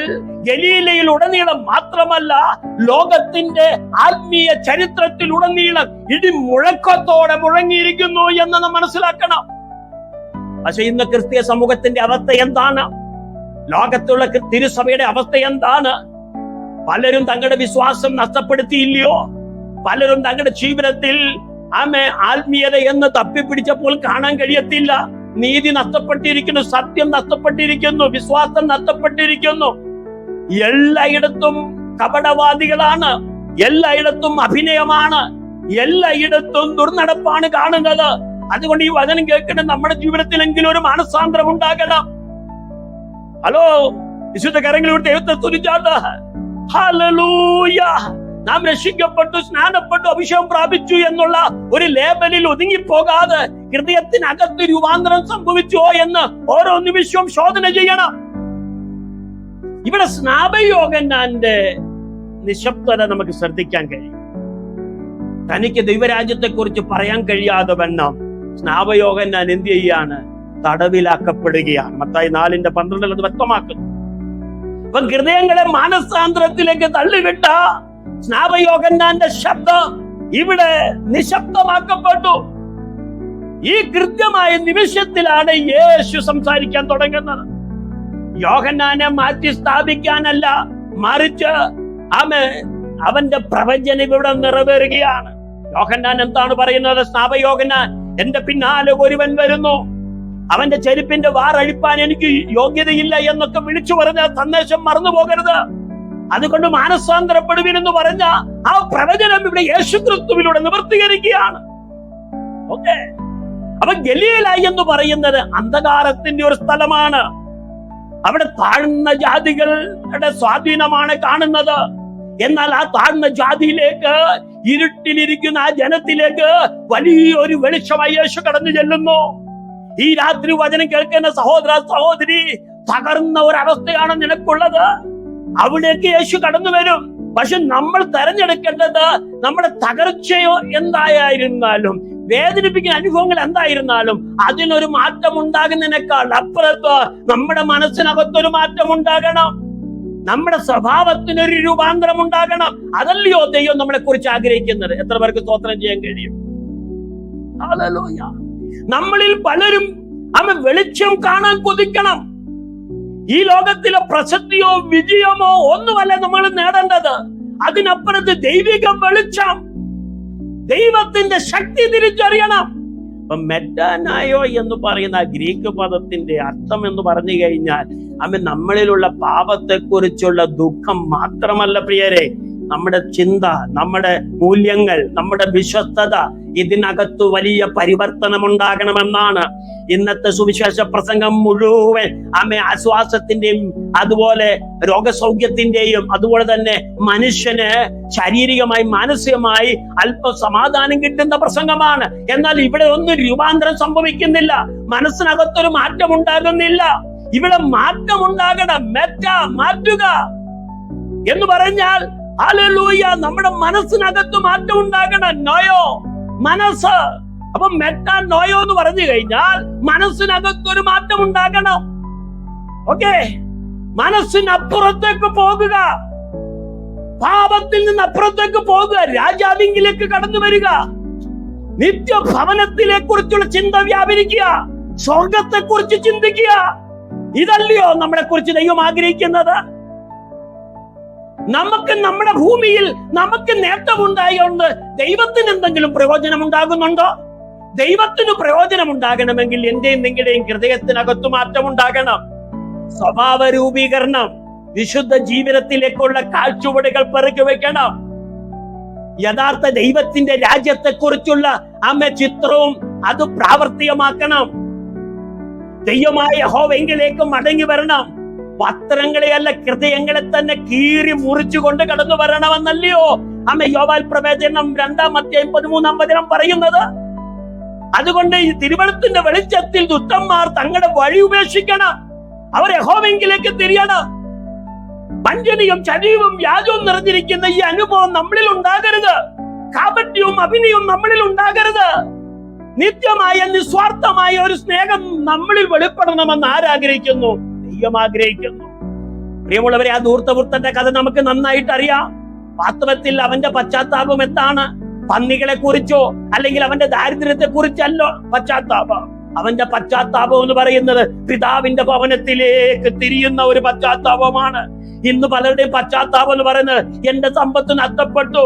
ഗലീലയിൽ ഉടനീളം മാത്രമല്ല, ലോകത്തിന്റെ ആത്മീയ ചരിത്രത്തിൽ ഉടനീളം ഇടിമുഴക്കത്തോടെ മുഴങ്ങിയിരിക്കുന്നു എന്ന് നാം മനസ്സിലാക്കണം. പക്ഷെ ഇന്ന് ക്രിസ്തീയ സമൂഹത്തിന്റെ അവസ്ഥ എന്താണ്? ലോകത്തുള്ള തിരുസഭയുടെ അവസ്ഥ എന്താണ്? പലരും തങ്ങളുടെ വിശ്വാസം നഷ്ടപ്പെടുത്തിയില്ലയോ? പലരും തങ്ങളുടെ ജീവിതത്തിൽ ആത്മീയത എന്ന് തപ്പിപ്പിടിച്ചപ്പോൾ കാണാൻ കഴിയത്തില്ല. നീതി നഷ്ടപ്പെട്ടിരിക്കുന്നു, സത്യം നഷ്ടപ്പെട്ടിരിക്കുന്നു, വിശ്വാസം നഷ്ടപ്പെട്ടിരിക്കുന്നു. എല്ലായിടത്തും കപടവാദികളാണ്, എല്ലായിടത്തും അഭിനയമാണ്, എല്ലായിടത്തും ദുർനടപ്പാണ് കാണുന്നത്. അതുകൊണ്ട് ഈ വചനം കേൾക്കണം, നമ്മുടെ ജീവിതത്തിലെങ്കിലും ഒരു മാനസാന്തരം ഉണ്ടാകണം. ഹലോ, വിശുദ്ധ കരങ്ങളിലൂടെ ദൈവത്തെ സ്തുതിച്ചാട്ട്. ഹല്ലേലൂയ. നാം രക്ഷിക്കപ്പെട്ടു, സ്നാനപ്പെട്ടു, അഭിഷേകം പ്രാപിച്ചു എന്നുള്ള ഒരു ലേബലിൽ ഒതുങ്ങിപ്പോകാതെ ഹൃദയത്തിനകത്ത് രൂപാന്തരം സംഭവിച്ചോ എന്ന് ഓരോ നിമിഷവും ശോധന ചെയ്യണം. ഇവിടെ സ്നാപയോഹന്നാന്റെ നിശബ്ദത നമുക്ക് ശ്രദ്ധിക്കാൻ കഴിയും. തനിക്ക് ദൈവരാജ്യത്തെ കുറിച്ച് പറയാൻ കഴിയാതെ വണ്ണം സ്നാപയോഹന്നാൻ എന്ത് ചെയ്യാണ്? തടവിലാക്കപ്പെടുകയാണ്. മത്തായി 4:12 അത് വ്യക്തമാക്കുന്നു. അപ്പൊ ഹൃദയങ്ങളെ മാനസാന്തരത്തിലേക്ക് തള്ളിവിട്ട സ്നാപയോഹന്നാന്റെ ശബ്ദം ഇവിടെ നിശബ്ദമാക്കപ്പെട്ടു. ഈ കൃത്യമായ നിമിഷത്തിലാണ് യേശു സംസാരിക്കാൻ തുടങ്ങുന്നത്. യോഹന്നാനെ മാറ്റി സ്ഥാപിക്കാനല്ല, മറിച്ച് അവന്റെ പ്രവചനം ഇവിടെ നിറവേറുകയാണ്. യോഹന്നാൻ എന്താണ് പറയുന്നത്? സ്നാപയോഹന്നാൻ, എന്റെ പിന്നാലെ ഒരുവൻ വരുന്നു, അവന്റെ ചെരുപ്പിന്റെ വാറഴിപ്പാൻ എനിക്ക് യോഗ്യതയില്ല എന്നൊക്കെ വിളിച്ചു പറഞ്ഞ സന്ദേശം മറന്നു പോകരുത്. അതുകൊണ്ട് മാനസാന്തരപ്പെടുവിനെന്ന് പറഞ്ഞ ആ പ്രവചനം ഇവിടെ യേശുക്രിസ്തുവിലൂടെ നിവർത്തീകരിക്കുകയാണ്. ഓക്കെ, അപ്പൊ ഗലീല എന്ന് പറയുന്നത് അന്ധകാരത്തിന്റെ ഒരു സ്ഥലമാണ്. അവിടെ താഴ്ന്ന ജാതികളുടെ സ്വാധീനമാണ് കാണുന്നത്. എന്നാൽ ആ താഴ്ന്ന ജാതിയിലേക്ക്, ഇരുട്ടിലിരിക്കുന്ന ആ ജനത്തിലേക്ക് വലിയൊരു വെളിച്ചമായി യേശു കടന്നു ചെല്ലുന്നു. ഈ രാത്രി വചനം കേൾക്കുന്ന സഹോദര സഹോദരി, തകർന്ന ഒരവസ്ഥയാണ് നിനക്കുള്ളത്. അവിടേക്ക് യേശു കടന്നു വരും. പക്ഷെ നമ്മൾ തെരഞ്ഞെടുക്കേണ്ടത് നമ്മുടെ തകർച്ചയോ എന്തായിരുന്നാലും, വേദനിപ്പിക്കുന്ന അനുഭവങ്ങൾ എന്തായിരുന്നാലും അതിനൊരു മാറ്റം ഉണ്ടാകുന്നതിനേക്കാൾ അപ്പുറത്ത് നമ്മുടെ മനസ്സിനകത്തൊരു മാറ്റം ഉണ്ടാകണം. നമ്മുടെ സ്വഭാവത്തിനൊരു രൂപാന്തരം ഉണ്ടാകണം. അതല്ലയോ ദൈവം നമ്മളെ കുറിച്ച് ആഗ്രഹിക്കുന്നത്? എത്ര പേർക്ക് സ്തോത്രം ചെയ്യാൻ കഴിയും? ഹല്ലേലൂയ. നമ്മളിൽ പലരും വെളിച്ചം കാണാൻ കൊതിക്കണം. ഈ ലോകത്തിലെ പ്രസിദ്ധിയോ വിജയമോ ഒന്നുമല്ല നമ്മൾ നേടേണ്ടത്. അതിനപ്പുറത്ത് ദൈവിക വെളിച്ചം, ദൈവത്തിന്റെ ശക്തി തിരിച്ചറിയണം. അപ്പൊ മെറ്റാനായോ എന്ന് പറയുന്ന ഗ്രീക്ക് പദത്തിന്റെ അർത്ഥം എന്ന് പറഞ്ഞു കഴിഞ്ഞാൽ നമ്മളിലുള്ള പാപത്തെ കുറിച്ചുള്ള ദുഃഖം മാത്രമല്ല പ്രിയരെ, നമ്മുടെ ചിന്ത, നമ്മുടെ മൂല്യങ്ങൾ, നമ്മുടെ വിശ്വസ്തത, ഇതിനകത്ത് വലിയ പരിവർത്തനം ഉണ്ടാകണമെന്നാണ്. ഇന്നത്തെ സുവിശേഷ പ്രസംഗം മുഴുവൻ ആശ്വാസത്തിന്റെയും അതുപോലെ രോഗസൗഖ്യത്തിന്റെയും അതുപോലെ തന്നെ മനുഷ്യന് ശാരീരികമായി മാനസികമായി അല്പം സമാധാനം കിട്ടുന്ന പ്രസംഗമാണ്. എന്നാൽ ഇവിടെ ഒന്നും രൂപാന്തരം സംഭവിക്കുന്നില്ല, മനസ്സിനകത്തൊരു മാറ്റം ഉണ്ടാകുന്നില്ല. ഇവിടെ മാറ്റം ഉണ്ടാകണം. മാറ്റുക എന്ന് പറഞ്ഞാൽ ഹല്ലേലൂയ, നമ്മുടെ മനസ്സിനകത്ത് മാറ്റം ഉണ്ടാകണം. നോയോ, മനസ്സ്. അപ്പൊ മെറ്റാ നോയോ എന്ന് പറഞ്ഞു കഴിഞ്ഞാൽ മനസ്സിനകത്തൊരു മാറ്റം ഉണ്ടാകണം. ഓക്കെ, മനസ്സിനപ്പുറത്തേക്ക് പോകുക, പാപത്തിൽ നിന്ന് അപ്പുറത്തേക്ക് പോകുക, രാജാവിംഗിലേക്ക് കടന്നു വരിക, നിത്യഭവനത്തിലെ കുറിച്ചുള്ള ചിന്ത വ്യാപരിക്കുക, സ്വർഗത്തെ കുറിച്ച് ചിന്തിക്കുക. ഇതല്ലയോ നമ്മളെ കുറിച്ച് ദൈവം ആഗ്രഹിക്കുന്നത്? നമുക്ക് നമ്മുടെ ഭൂമിയിൽ നമുക്ക് നേട്ടമുണ്ടായോണ്ട് ദൈവത്തിന് എന്തെങ്കിലും പ്രയോജനം ഉണ്ടാകുന്നുണ്ടോ? ദൈവത്തിന് പ്രയോജനം ഉണ്ടാകണമെങ്കിൽ എന്റെയും നിങ്ങളുടെയും ഹൃദയത്തിനകത്ത് മാറ്റം ഉണ്ടാകണം. സ്വഭാവ രൂപീകരണം, വിശുദ്ധ ജീവിതത്തിലേക്കുള്ള കാഴ്ചപ്പാടുകൾ പെറുക്കി വെക്കണം. യഥാർത്ഥ ദൈവത്തിന്റെ രാജ്യത്തെ കുറിച്ചുള്ള ചിത്രവും അത് പ്രാവർത്തികമാക്കണം. ദൈവമായ യഹോവയെങ്കിലേക്ക് മടങ്ങി വരണം. പത്രങ്ങളെയല്ല, ഹൃദയങ്ങളെ തന്നെ കീറി മുറിച്ചുകൊണ്ട് കടന്നു വരണമെന്നല്ലയോ യോവാൽ പ്രവചനം 2:13 പറയുന്നത്? അതുകൊണ്ട് ഈ തിരുവെഴുത്തിന്റെ വെളിച്ചത്തിൽ ദുഷ്ടന്മാർ തങ്ങളുടെ വഴി ഉപേക്ഷിക്കണം. അവർ യഹോവയെങ്കിലേക്ക് തിരിയണം. വഞ്ചനയും ചതിയും വ്യാജവും നിറഞ്ഞിരിക്കുന്ന ഈ അനുഭവം നമ്മളിൽ ഉണ്ടാകരുത്. കാപട്യവും അഭിനയവും നമ്മളിൽ ഉണ്ടാകരുത്. നിത്യമായ നിസ്വാർത്ഥമായ ഒരു സ്നേഹം നമ്മളിൽ വെളിപ്പെടണമെന്ന് ആരാഗ്രഹിക്കുന്നു? ദൈവം ആഗ്രഹിക്കുന്നു. പ്രിയമുള്ളവരെ, ആ ധൂർത്തവൃത്തന്റെ കഥ നമുക്ക് നന്നായിട്ട് അറിയാം. വാസ്തവത്തിൽ അവന്റെ പശ്ചാത്താപം എന്താണ്? പന്നികളെ കുറിച്ചോ അല്ലെങ്കിൽ അവന്റെ ദാരിദ്ര്യത്തെ കുറിച്ചല്ലോ പശ്ചാത്താപം. അവന്റെ പശ്ചാത്താപം എന്ന് പറയുന്നത് പിതാവിന്റെ ഭവനത്തിലേക്ക് തിരിയുന്ന ഒരു പശ്ചാത്താപമാണ്. ഇന്ന് പലരുടെയും പശ്ചാത്താപം എന്ന് പറയുന്നത് എന്റെ സമ്പത്ത് നഷ്ടപ്പെട്ടു,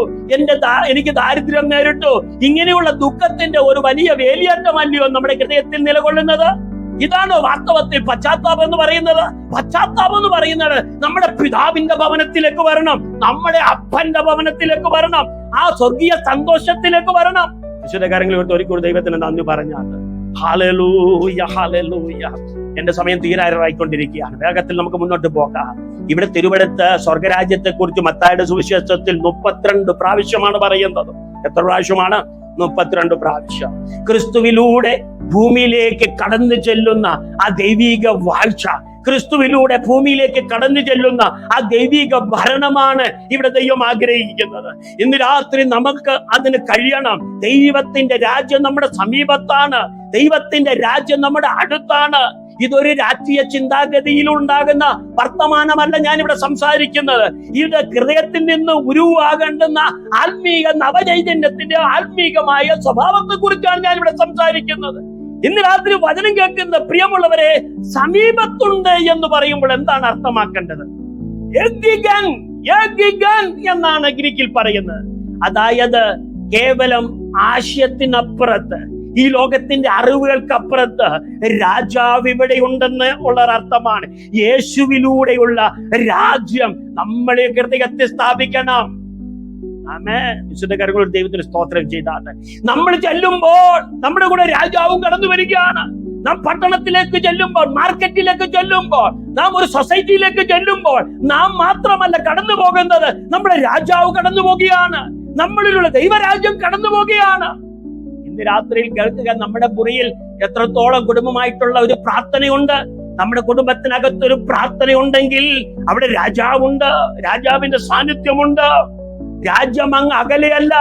എനിക്ക് ദാരിദ്ര്യം നേരിട്ടു, ഇങ്ങനെയുള്ള ദുഃഖത്തിന്റെ ഒരു വലിയ വേലിയേറ്റമല്ലയോ നമ്മുടെ ഹൃദയത്തിൽ നിലകൊള്ളുന്നത്? ഇതാണോ വാസ്തവത്തിൽ പശ്ചാത്താപം എന്ന് പറയുന്നത്? പശ്ചാത്താപം എന്ന് പറയുന്നത് നമ്മുടെ പിതാവിന്റെ ഭവനത്തിലേക്ക് വരണം, നമ്മുടെ അപ്പന്റെ ഭവനത്തിലേക്ക് വരണം, ആ സ്വർഗീയ സന്തോഷത്തിലേക്ക് വരണം. വിശുദ്ധ കാര്യങ്ങൾ ഒരിക്കലും ദൈവത്തിന് നന്ദി പറഞ്ഞാണ്. Hallelujah, hallelujah. എന്റെ സമയം തീരാറായിക്കൊണ്ടിരിക്കുകയാണ്. വേഗത്തിൽ നമുക്ക് മുന്നോട്ട് പോകാം. ഇവിടെ തിരുവെടുത്ത് സ്വർഗരാജ്യത്തെ കുറിച്ച് മത്തായിയുടെ സുവിശേഷത്തിൽ 32 പ്രാവശ്യമാണ് പറയുന്നത്. എത്ര പ്രാവശ്യമാണ്? 32 പ്രാവശ്യം. ക്രിസ്തുവിലൂടെ ഭൂമിയിലേക്ക് കടന്നു ചെല്ലുന്ന ആ ദൈവിക വാഴ്ച, ക്രിസ്തുവിലൂടെ ഭൂമിയിലേക്ക് കടന്നു ചെല്ലുന്ന ആ ദൈവിക ഭരണമാണ് ഇവിടെ ദൈവം ആഗ്രഹിക്കുന്നത്. ഇന്ന് രാത്രി നമുക്ക് അതിന് കഴിയണം. ദൈവത്തിന്റെ രാജ്യം നമ്മുടെ സമീപത്താണ്, ദൈവത്തിന്റെ രാജ്യം നമ്മുടെ അടുത്താണ്. ഇതൊരു രാഷ്ട്രീയ ചിന്താഗതിയിൽ ഉണ്ടാകുന്ന വർത്തമാനമല്ല ഞാനിവിടെ സംസാരിക്കുന്നത്. ഇത് ഹൃദയത്തിൽ നിന്ന് ഉരുവാകേണ്ടുന്ന ആത്മീക നവചൈതന്യത്തിന്റെ ആത്മീകമായ സ്വഭാവത്തെ കുറിച്ചാണ് ഞാനിവിടെ സംസാരിക്കുന്നത്. ഇന്ന് രാത്രി വചനം കേൾക്കുന്ന പ്രിയമുള്ളവരെ, സമീപത്തുണ്ട് എന്ന് പറയുമ്പോൾ എന്താണ് അർത്ഥമാക്കേണ്ടത്? എന്നാണ് ഗ്രീക്കിൽ പറയുന്നത്. അതായത് കേവലം ആശയത്തിനപ്പുറത്ത്, ഈ ലോകത്തിന്റെ അറിവുകൾക്കപ്പുറത്ത് രാജാവ് ഇവിടെ ഉണ്ടെന്ന് ഉള്ള അർത്ഥമാണ്. യേശുവിലൂടെയുള്ള രാജ്യം നമ്മളെ ഹൃദയത്തിൽ സ്ഥാപിക്കണം. വിശുദ്ധ കരങ്ങൾ ദൈവത്തിന് സ്തോത്രം ചെയ്താണ്. നമ്മൾ ചെല്ലുമ്പോൾ നമ്മുടെ കൂടെ രാജാവും കടന്നു വരികയാണ്. നാം പട്ടണത്തിലേക്ക് ചെല്ലുമ്പോൾ, മാർക്കറ്റിലേക്ക് ചെല്ലുമ്പോൾ, നാം ഒരു സൊസൈറ്റിയിലേക്ക് ചെല്ലുമ്പോൾ നാം മാത്രമല്ല കടന്നു പോകുന്നത്, നമ്മുടെ രാജാവ് കടന്നു പോകുകയാണ്, നമ്മളിലുള്ള ദൈവരാജ്യം കടന്നു പോകുകയാണ്. ഇന്ന് രാത്രിയിൽ കേൾക്കുക, നമ്മുടെ മുറിയിൽ എത്രത്തോളം കുടുംബമായിട്ടുള്ള ഒരു പ്രാർത്ഥനയുണ്ട്. നമ്മുടെ കുടുംബത്തിനകത്തൊരു പ്രാർത്ഥനയുണ്ടെങ്കിൽ അവിടെ രാജാവുണ്ട്, രാജാവിന്റെ സാന്നിധ്യമുണ്ട്. രാജ്യം അങ്ങ് അകലെയല്ല.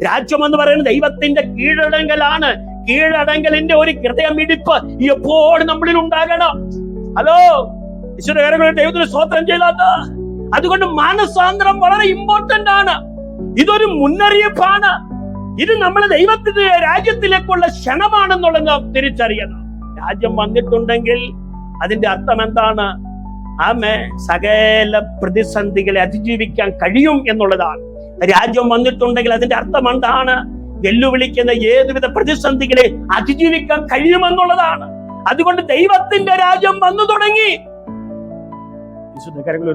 രാജ്യം എന്ന് പറയുന്നത് ദൈവത്തിന്റെ കീഴടങ്കലാണ്. കീഴടങ്കലിന്റെ ഒരു ഹൃദയമിടിപ്പ് എപ്പോഴും നമ്മളിൽ ഉണ്ടാകണം. ഹലോ, ഈശ്വര ദൈവത്തിന് സ്തോത്രം ചെയ്താത്ത. അതുകൊണ്ട് മാനസാന്തരം വളരെ ഇമ്പോർട്ടന്റ് ആണ്. ഇതൊരു മുന്നറിയിപ്പാണ്. ഇത് നമ്മളെ ദൈവത്തിന്റെ രാജ്യത്തിലേക്കുള്ള ക്ഷണമാണെന്നുള്ളത് നാം തിരിച്ചറിയണം. രാജ്യം വന്നിട്ടുണ്ടെങ്കിൽ അതിന്റെ അർത്ഥം എന്താണ്? സകല പ്രതിസന്ധികളെ അതിജീവിക്കാൻ കഴിയും എന്നുള്ളതാണ്. രാജ്യം വന്നിട്ടുണ്ടെങ്കിൽ അതിന്റെ അർത്ഥം എന്താണ്? വെല്ലുവിളിക്കുന്ന ഏതുവിധ പ്രതിസന്ധികളെ അതിജീവിക്കാൻ കഴിയുമെന്നുള്ളതാണ്. അതുകൊണ്ട് ദൈവത്തിന്റെ രാജ്യം വന്നു തുടങ്ങി.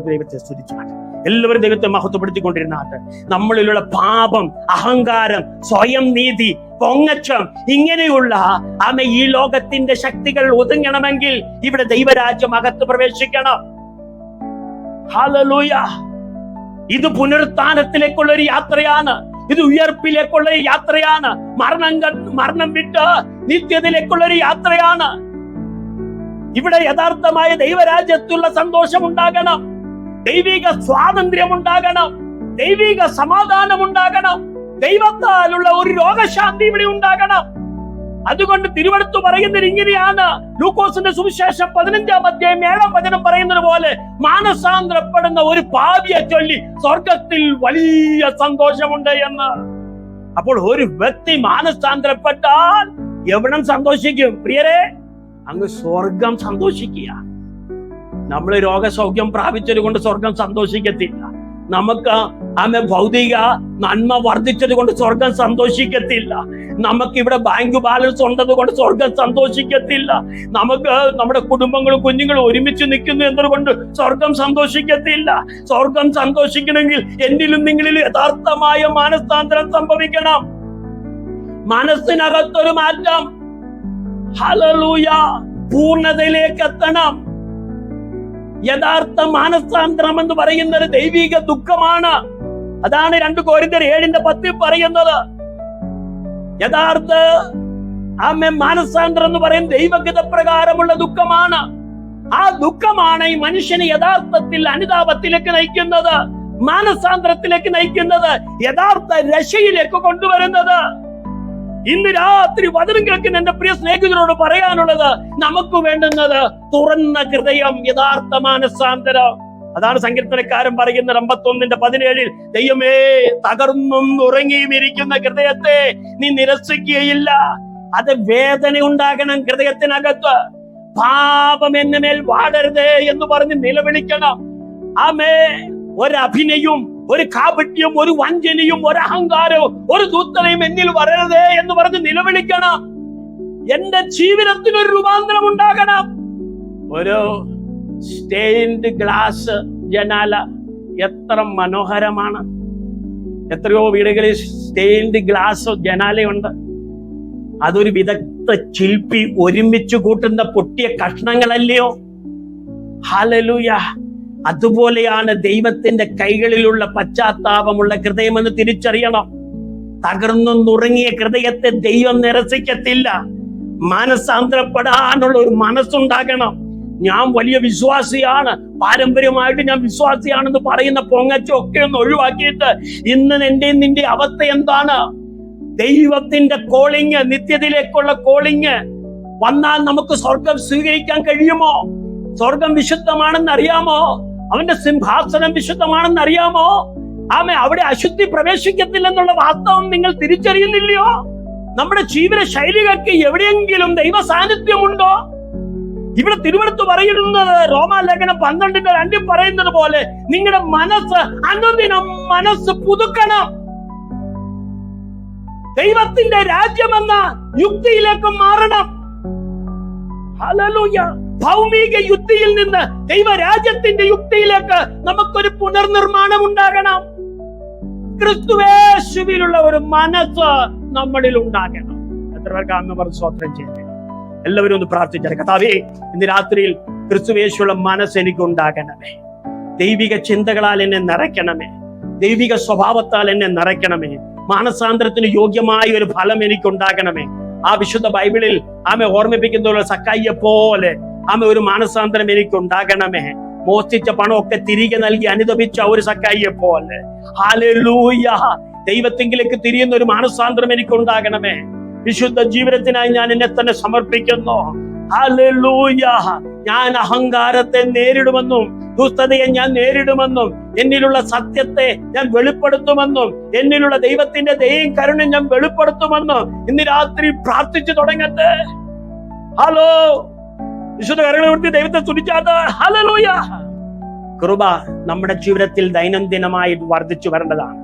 ദൈവത്തെ സ്തുതിച്ചാണ്. എല്ലാവരും ദൈവത്തെ മഹത്വപ്പെടുത്തിക്കൊണ്ടിരുന്നാട്ട്. നമ്മളിലുള്ള പാപം, അഹങ്കാരം, സ്വയം നീതി, പൊങ്ങച്ചം, ഇങ്ങനെയുള്ള ഈ ലോകത്തിന്റെ ശക്തികൾ ഒതുങ്ങണമെങ്കിൽ ഇവിടെ ദൈവരാജ്യം അകത്ത് പ്രവേശിക്കണം. ഹല്ലേലൂയ. ഇത് പുനരുത്ഥാനത്തിലേക്കുള്ള ഒരു യാത്രയാണ്. ഇത് ഉയർപ്പിലേക്കുള്ള ഒരു യാത്രയാണ്. മരണം വിട്ട് നിത്യതയിലേക്കുള്ള ഒരു യാത്രയാണ്. ഇവിടെ യഥാർത്ഥമായ ദൈവരാജ്യത്തുള്ള സന്തോഷം ഉണ്ടാകണം, ദൈവിക സ്വാതന്ത്ര്യം ഉണ്ടാകണം, ദൈവിക സമാധാനം ഉണ്ടാകണം, ദൈവത്താലുള്ള ഒരു രോഗശാന്തി ഇവിടെ ഉണ്ടാകണം. അതുകൊണ്ട് തിരുവെടുത്ത് പറയുന്നത് ഇങ്ങനെയാണ്. ലൂക്കോസിന്റെ സുവിശേഷം 15-ാം അധ്യായം 7-ാം വചനം പറയുന്നത് പോലെ, മാനസാന്തരപ്പെടുന്ന ഒരു പാപിയെ ചൊല്ലി സ്വർഗത്തിൽ വലിയ സന്തോഷമുണ്ട് എന്ന്. അപ്പോൾ ഒരു വ്യക്തി മാനസാന്തരപ്പെട്ടാൽ എവിടം സന്തോഷിക്കും? പ്രിയരെ, അങ്ങ് സ്വർഗം സന്തോഷിക്കുക. നമ്മൾ രോഗസൗഖ്യം പ്രാപിച്ചത് കൊണ്ട് സ്വർഗം സന്തോഷിക്കത്തില്ല. നമുക്ക് ഭൗതിക നന്മ വർദ്ധിച്ചത് കൊണ്ട് സ്വർഗം സന്തോഷിക്കത്തില്ല. നമുക്ക് ഇവിടെ ബാങ്ക് ബാലൻസ് ഉള്ളത് കൊണ്ട് സ്വർഗം സന്തോഷിക്കത്തില്ല. നമുക്ക് നമ്മുടെ കുടുംബങ്ങളും കുഞ്ഞുങ്ങളും ഒരുമിച്ച് നിൽക്കുന്നു എന്നതുകൊണ്ട് സ്വർഗം സന്തോഷിക്കത്തില്ല. സ്വർഗം സന്തോഷിക്കണമെങ്കിൽ എന്നിലും നിങ്ങളിലും യഥാർത്ഥമായ മാനസാന്തരം സംഭവിക്കണം. മനസ്സിനകത്തൊരു മാറ്റം, ഹല്ലേലൂയ, പൂർണ്ണതയിലേക്ക് എത്തണം. യഥാർത്ഥ മാനസാന്തരം എന്ന് പറയുന്നത് ദൈവിക ദുഃഖമാണ്. അതാണ് 2 കൊരിന്ത്യർ 7:10 പറയുന്നത്. യഥാർത്ഥ മാനസാന്തരം എന്ന് പറയുന്നത് ദൈവഗത പ്രകാരമുള്ള ദുഃഖമാണ്. ആ ദുഃഖമാണ് ഈ മനുഷ്യനെ യഥാർത്ഥത്തിൽ അനുതാപത്തിലേക്ക് നയിക്കുന്നത്, മാനസാന്തരത്തിലേക്ക് നയിക്കുന്നത്, യഥാർത്ഥ രക്ഷയിലേക്ക് കൊണ്ടുവരുന്നത്. ഇന്ന് രാത്രി വചനം കേൾക്കുന്ന എന്റെ പ്രിയ സ്നേഹിതരോട് പറയാനുള്ളത്, നമുക്ക് വേണ്ടുന്നത് തുറന്ന ഹൃദയം, യഥാർത്ഥ മാനസാന്തരം. അതാണ് സങ്കീർത്തനക്കാരൻ പറയുന്നത് 51:17. ദൈവമേ, തകർന്നും ഉറങ്ങിയും ഇരിക്കുന്ന ഹൃദയത്തെ നീ നിരസിക്കുകയില്ല. അത് വേദന ഉണ്ടാകണം ഹൃദയത്തിനകത്ത്. പാപം എന്നെ മേൽ വാടരുതേ എന്ന് പറഞ്ഞ് നിലവിളിക്കണം. ആമേ, ഒരഭിനയും ഒരു കാപട്യം, ഒരു വഞ്ചനയും, ഒരു അഹങ്കാരവും, ഒരു ദൂത്തലയും എന്നിൽ വരരുതേ എന്ന് പറഞ്ഞ് നിലവിളിക്കണം. എന്റെ ജീവിതത്തിന് ഒരു രൂപാന്തരം ഉണ്ടാകണം. ഒരു സ്റ്റെയിൻഡ് ഗ്ലാസ് ജനാല എത്ര മനോഹരമാണ്. എത്രയോ വീടുകളിൽ സ്റ്റെയിൻഡ് ഗ്ലാസ് ജനാലയുണ്ട്. അതൊരു വിദഗ്ധ ശില്പി ഒരുമിച്ച് കൂട്ടുന്ന പൊട്ടിയ കഷ്ണങ്ങളല്ലയോ? ഹല്ലേലൂയ. അതുപോലെയാണ് ദൈവത്തിന്റെ കൈകളിലുള്ള പശ്ചാത്താപമുള്ള ഹൃദയമെന്ന് തിരിച്ചറിയണം. തകർന്നുറങ്ങിയ ഹൃദയത്തെ ദൈവം നിരസിക്കത്തില്ല. മനസ്സാന്തരപ്പെടാനുള്ള ഒരു മനസ്സുണ്ടാകണം. ഞാൻ വലിയ വിശ്വാസിയാണ്, പാരമ്പര്യമായിട്ട് ഞാൻ വിശ്വാസിയാണെന്ന് പറയുന്ന പൊങ്ങച്ചൊക്കെ ഒന്ന് ഒഴിവാക്കിയിട്ട് ഇന്ന് എന്റെയും നിന്റെ അവസ്ഥ എന്താണ്? ദൈവത്തിന്റെ കോളിങ്, നിത്യതയിലേക്കുള്ള കോളിങ് വന്നാൽ നമുക്ക് സ്വർഗം സ്വീകരിക്കാൻ കഴിയുമോ? സ്വർഗം വിശുദ്ധമാണെന്ന് അറിയാമോ? അവന്റെ സിംഹാസനം വിശുദ്ധമാണെന്ന് അറിയാമോ? ആമേ, അവിടെ അശുദ്ധി പ്രവേശിക്കത്തില്ലെന്നുള്ള വാസ്തവം നിങ്ങൾ തിരിച്ചറിയുന്നില്ലയോ? നമ്മുടെ ജീവിത ശൈലികൾക്ക് എവിടെയെങ്കിലും ദൈവ സാന്നിധ്യമുണ്ടോ? ഇവിടെ തിരുവെടുത്ത് പറയുന്നത് റോമാലേഖനം 12:2 പറയുന്നത് പോലെ നിങ്ങളുടെ മനസ്സ് അനുദിനം മനസ്സ് പുതുക്കണം. ദൈവത്തിന്റെ രാജ്യമെന്ന യുക്തിയിലേക്ക് മാറണം. ഹല്ലേലൂയ. ഭൗമിക യുക്തിയിൽ നിന്ന് ദൈവരാജ്യത്തിന്റെ യുക്തിയിലേക്ക് നമുക്കൊരു പുനർനിർമ്മാണം ഉണ്ടാകണം. ക്രിസ്തുവേശുവിലുള്ള ഒരു മനസ്സ് നമ്മളിൽ ഉണ്ടാകണം. എത്ര പേർക്ക് അന്ന് പറഞ്ഞ് സ്തോത്രം ചെയ്യട്ടെ? എല്ലാവരും ഒന്ന് പ്രാർത്ഥിച്ചാൽ, കർത്താവേ, ഇന്ന് രാത്രിയിൽ ക്രിസ്തുവേശുള്ള മനസ്സ് എനിക്ക് ഉണ്ടാകണമേ. ദൈവിക ചിന്തകളാൽ എന്നെ നിറയ്ക്കണമേ. ദൈവിക സ്വഭാവത്താൽ എന്നെ നിറയ്ക്കണമേ. മാനസാന്തരത്തിന് യോഗ്യമായ ഒരു ഫലം എനിക്ക് ഉണ്ടാകണമേ. ആ വിശുദ്ധ ബൈബിളിൽ ആമെ ഓർമ്മിപ്പിക്കുന്ന സക്കായിയെ പോലെ ആമെ ഒരു മാനസാന്തരം എനിക്ക് ഉണ്ടാകണമേ. മോഷ്ടിച്ച പണമൊക്കെ തിരികെ നൽകി അനുദപിച്ച ഒരു സക്കായിയെ പോലെ. ഹല്ലേലൂയ. ദൈവത്തിങ്കിലേക്ക് തിരിയുന്ന ഒരു മാനസാന്തരം എനിക്ക് ഉണ്ടാകണമേ. വിശുദ്ധ ജീവിതത്തിനായി ഞാൻ എന്നെ തന്നെ സമർപ്പിക്കുന്നു. ഹല്ലേലൂയ. ഞാൻ അഹങ്കാരത്തെ നേരിടുമെന്നും ദുഷ്ടതയെ ഞാൻ നേരിടുമെന്നും എന്നിലുള്ള സത്യത്തെ ഞാൻ വെളിപ്പെടുത്തുമെന്നും എന്നിലുള്ള ദൈവത്തിന്റെ ദയയും കരുണയും ഞാൻ വെളിപ്പെടുത്തുമെന്നും ഇന്ന് രാത്രി പ്രാർത്ഥിച്ചു തുടങ്ങട്ടെ. ഹലോ, വിശുദ്ധ കരങ്ങളെ ഉയർത്തി ദൈവത്തെ സ്തുതിച്ചാട്ടെ. ഹല്ലേലൂയ. കൃപ നമ്മുടെ ജീവിതത്തിൽ ദൈനംദിനമായി വർദ്ധിച്ചു വരേണ്ടതാണ്.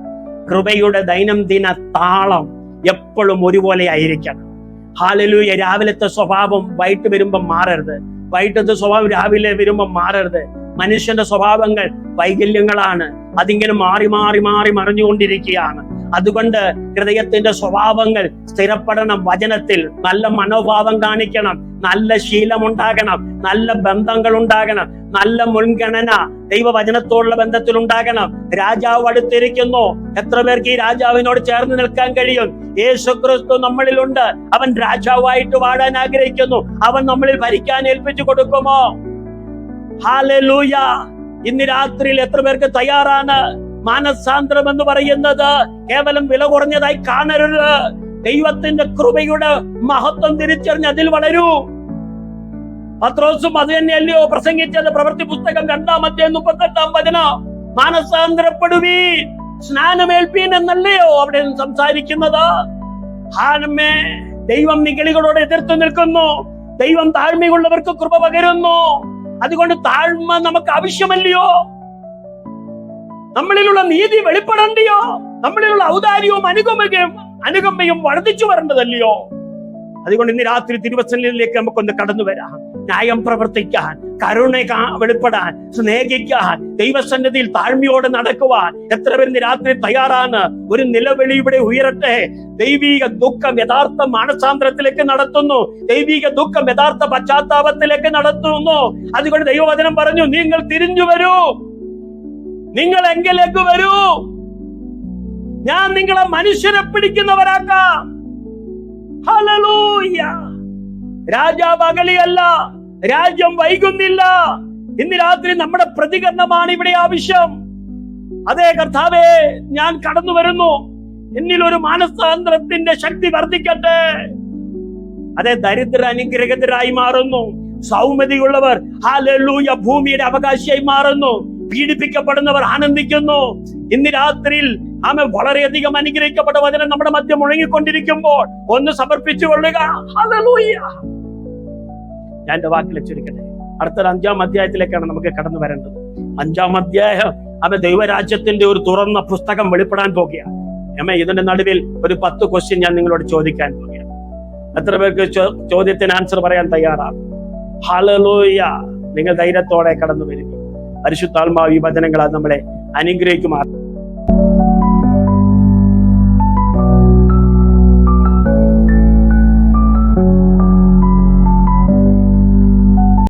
കൃപയുടെ ദൈനംദിന താളം എപ്പോഴും ഒരുപോലെ ആയിരിക്കണം. ഹല്ലേലൂയ. രാവിലത്തെ സ്വഭാവം വൈകിട്ട് വരുമ്പം മാറരുത്. വൈകിട്ടത്തെ സ്വഭാവം രാവിലെ വരുമ്പം മാറരുത്. മനുഷ്യന്റെ സ്വഭാവങ്ങൾ വൈകല്യങ്ങളാണ്. അതിങ്ങനെ മാറി മാറി മാറി മറിഞ്ഞുകൊണ്ടിരിക്കുകയാണ്. അതുകൊണ്ട് ഹൃദയത്തിന്റെ സ്വഭാവങ്ങൾ സ്ഥിരപ്പെടണം. വചനത്തിൽ നല്ല മനോഭാവം കാണിക്കണം, നല്ല ശീലമുണ്ടാകണം, നല്ല ബന്ധങ്ങൾ ഉണ്ടാകണം, നല്ല മുൻഗണന ദൈവവചനത്തോടുള്ള ബന്ധത്തിൽ ഉണ്ടാകണം. രാജാവ് അടുത്തിരിക്കുന്നു. എത്ര പേർക്ക് ഈ രാജാവിനോട് ചേർന്ന് നിൽക്കാൻ കഴിയും? യേശുക്രിസ്തു നമ്മളിലുണ്ട്. അവൻ രാജാവായിട്ട് വാഴാൻ ആഗ്രഹിക്കുന്നു. അവൻ നമ്മളിൽ ഭരിക്കാൻ ഏൽപ്പിച്ചു കൊടുക്കുമോ? ഹല്ലേലൂയ. ഇന്ന് രാത്രിയിൽ എത്ര പേർക്ക് തയ്യാറാണ്? മാനസാന്തരം എന്ന് പറയുന്നത് കേവലം വില കുറഞ്ഞതായി കാണരുത്. ദൈവത്തിന്റെ കൃപയുടെ മഹത്വം തിരിച്ചറിഞ്ഞ് അതിൽ വളരൂ. പത്രോസും അത് തന്നെയല്ലയോ പ്രസംഗിച്ചത്? പ്രവൃത്തി പുസ്തകം 2:38 മാനസാന്തരപ്പെടുവീൻ, സ്നാനമേൽപ്പീൻ എന്നല്ലയോ അവിടെ സംസാരിക്കുന്നത്? ഹാനമേ, ദൈവം നിഗളികളോട് എതിർത്ത് നിൽക്കുന്നു. ദൈവം താഴ്മയുള്ളവർക്ക് കൃപ പകരുന്നു. അതുകൊണ്ട് താഴ്മ നമുക്ക് ആവശ്യമല്ലയോ? നമ്മളിലുള്ള നീതി വെളിപ്പെടണ്ടയോ? നമ്മളിലുള്ള ഔദാര്യവും അനുകമ്പയും വർദ്ധിച്ചു വരേണ്ടതല്ലയോ? അതുകൊണ്ട് ഇന്ന് രാത്രി തിരുവചനത്തിലേക്ക് നമുക്കൊന്ന് കടന്നു വരാം. ന്യായം പ്രവർത്തിക്കാൻ, കരുണ വെളിപ്പെടാൻ, സ്നേഹിക്കാൻ, ദൈവസന്നിധിയിൽ താഴ്മയോടെ നടക്കുവാൻ എത്ര പേര് രാത്രി തയ്യാറാണ്? ഒരു നിലവിളി ഇവിടെ ഉയരട്ടെ. ദൈവിക ദുഃഖം യഥാർത്ഥ മാനസാന്തരത്തിലേക്ക് നടത്തുന്നു. ദൈവിക ദുഃഖം യഥാർത്ഥ പശ്ചാത്താപത്തിലേക്ക് നടത്തുന്നു. അതുകൊണ്ട് ദൈവവചനം പറഞ്ഞു, നിങ്ങൾ തിരിഞ്ഞു വരൂ, നിങ്ങൾ എങ്കിലേക്ക് വരൂ, ഞാൻ നിങ്ങളെ മനുഷ്യരെ പിടിക്കുന്നവരാക്കാം. ഹല്ലേലൂയ. രാജാവ് അകലെയല്ല, രാജ്യം വൈകുന്നില്ല. ഇന്ന് രാത്രി നമ്മുടെ പ്രതികരണമാണ് ഇവിടെ ആവശ്യം. അതേ കർത്താവേ, ഞാൻ കടന്നു വരുന്നു, എന്നിൽ ഒരു മാനസാന്തരത്തിന്റെ ശക്തി വർദ്ധിക്കട്ടെ. അതേ, ദരിദ്ര അനുഗ്രഹിതരായി മാറുന്നു. സൗമ്യതയുള്ളവർ ഹല്ലേലൂയ ഭൂമിയുടെ അവകാശിയായി മാറുന്നു. പീഡിപ്പിക്കപ്പെടുന്നവർ ആനന്ദിക്കുന്നു. ഇന്ന് രാത്രിയിൽ വളരെയധികം അനുഗ്രഹിക്കപ്പെട്ട വചനം നമ്മുടെ മധ്യം മുഴങ്ങിക്കൊണ്ടിരിക്കുമ്പോൾ ഒന്ന് സമർപ്പിച്ചു കൊള്ളുക. ഹല്ലേലൂയ. ഞാൻ എന്റെ വാക്കിൽ ചുരുക്കട്ടെ. അടുത്തൊരു 5-ാം അധ്യായത്തിലേക്കാണ് നമുക്ക് കടന്നു വരേണ്ടത്. 5-ാം അധ്യായം ദൈവരാജ്യത്തിന്റെ ഒരു തുറന്ന പുസ്തകം വെളിപ്പെടാൻ പോകുകയാണ്. ഇതിന്റെ നടുവിൽ ഒരു 10 ക്വസ്റ്റ്യൻ ഞാൻ നിങ്ങളോട് ചോദിക്കാൻ പോകുകയാണ്. എത്ര പേർക്ക് ചോദ്യത്തിന് ആൻസർ പറയാൻ തയ്യാറാണ്? ഹല്ലേലൂയ. നിങ്ങൾ ധൈര്യത്തോടെ കടന്നു വരിക. പരിശുദ്ധാത്മാവ് ഈ വചനങ്ങളാൽ നമ്മളെ അനുഗ്രഹിക്കുമാർ.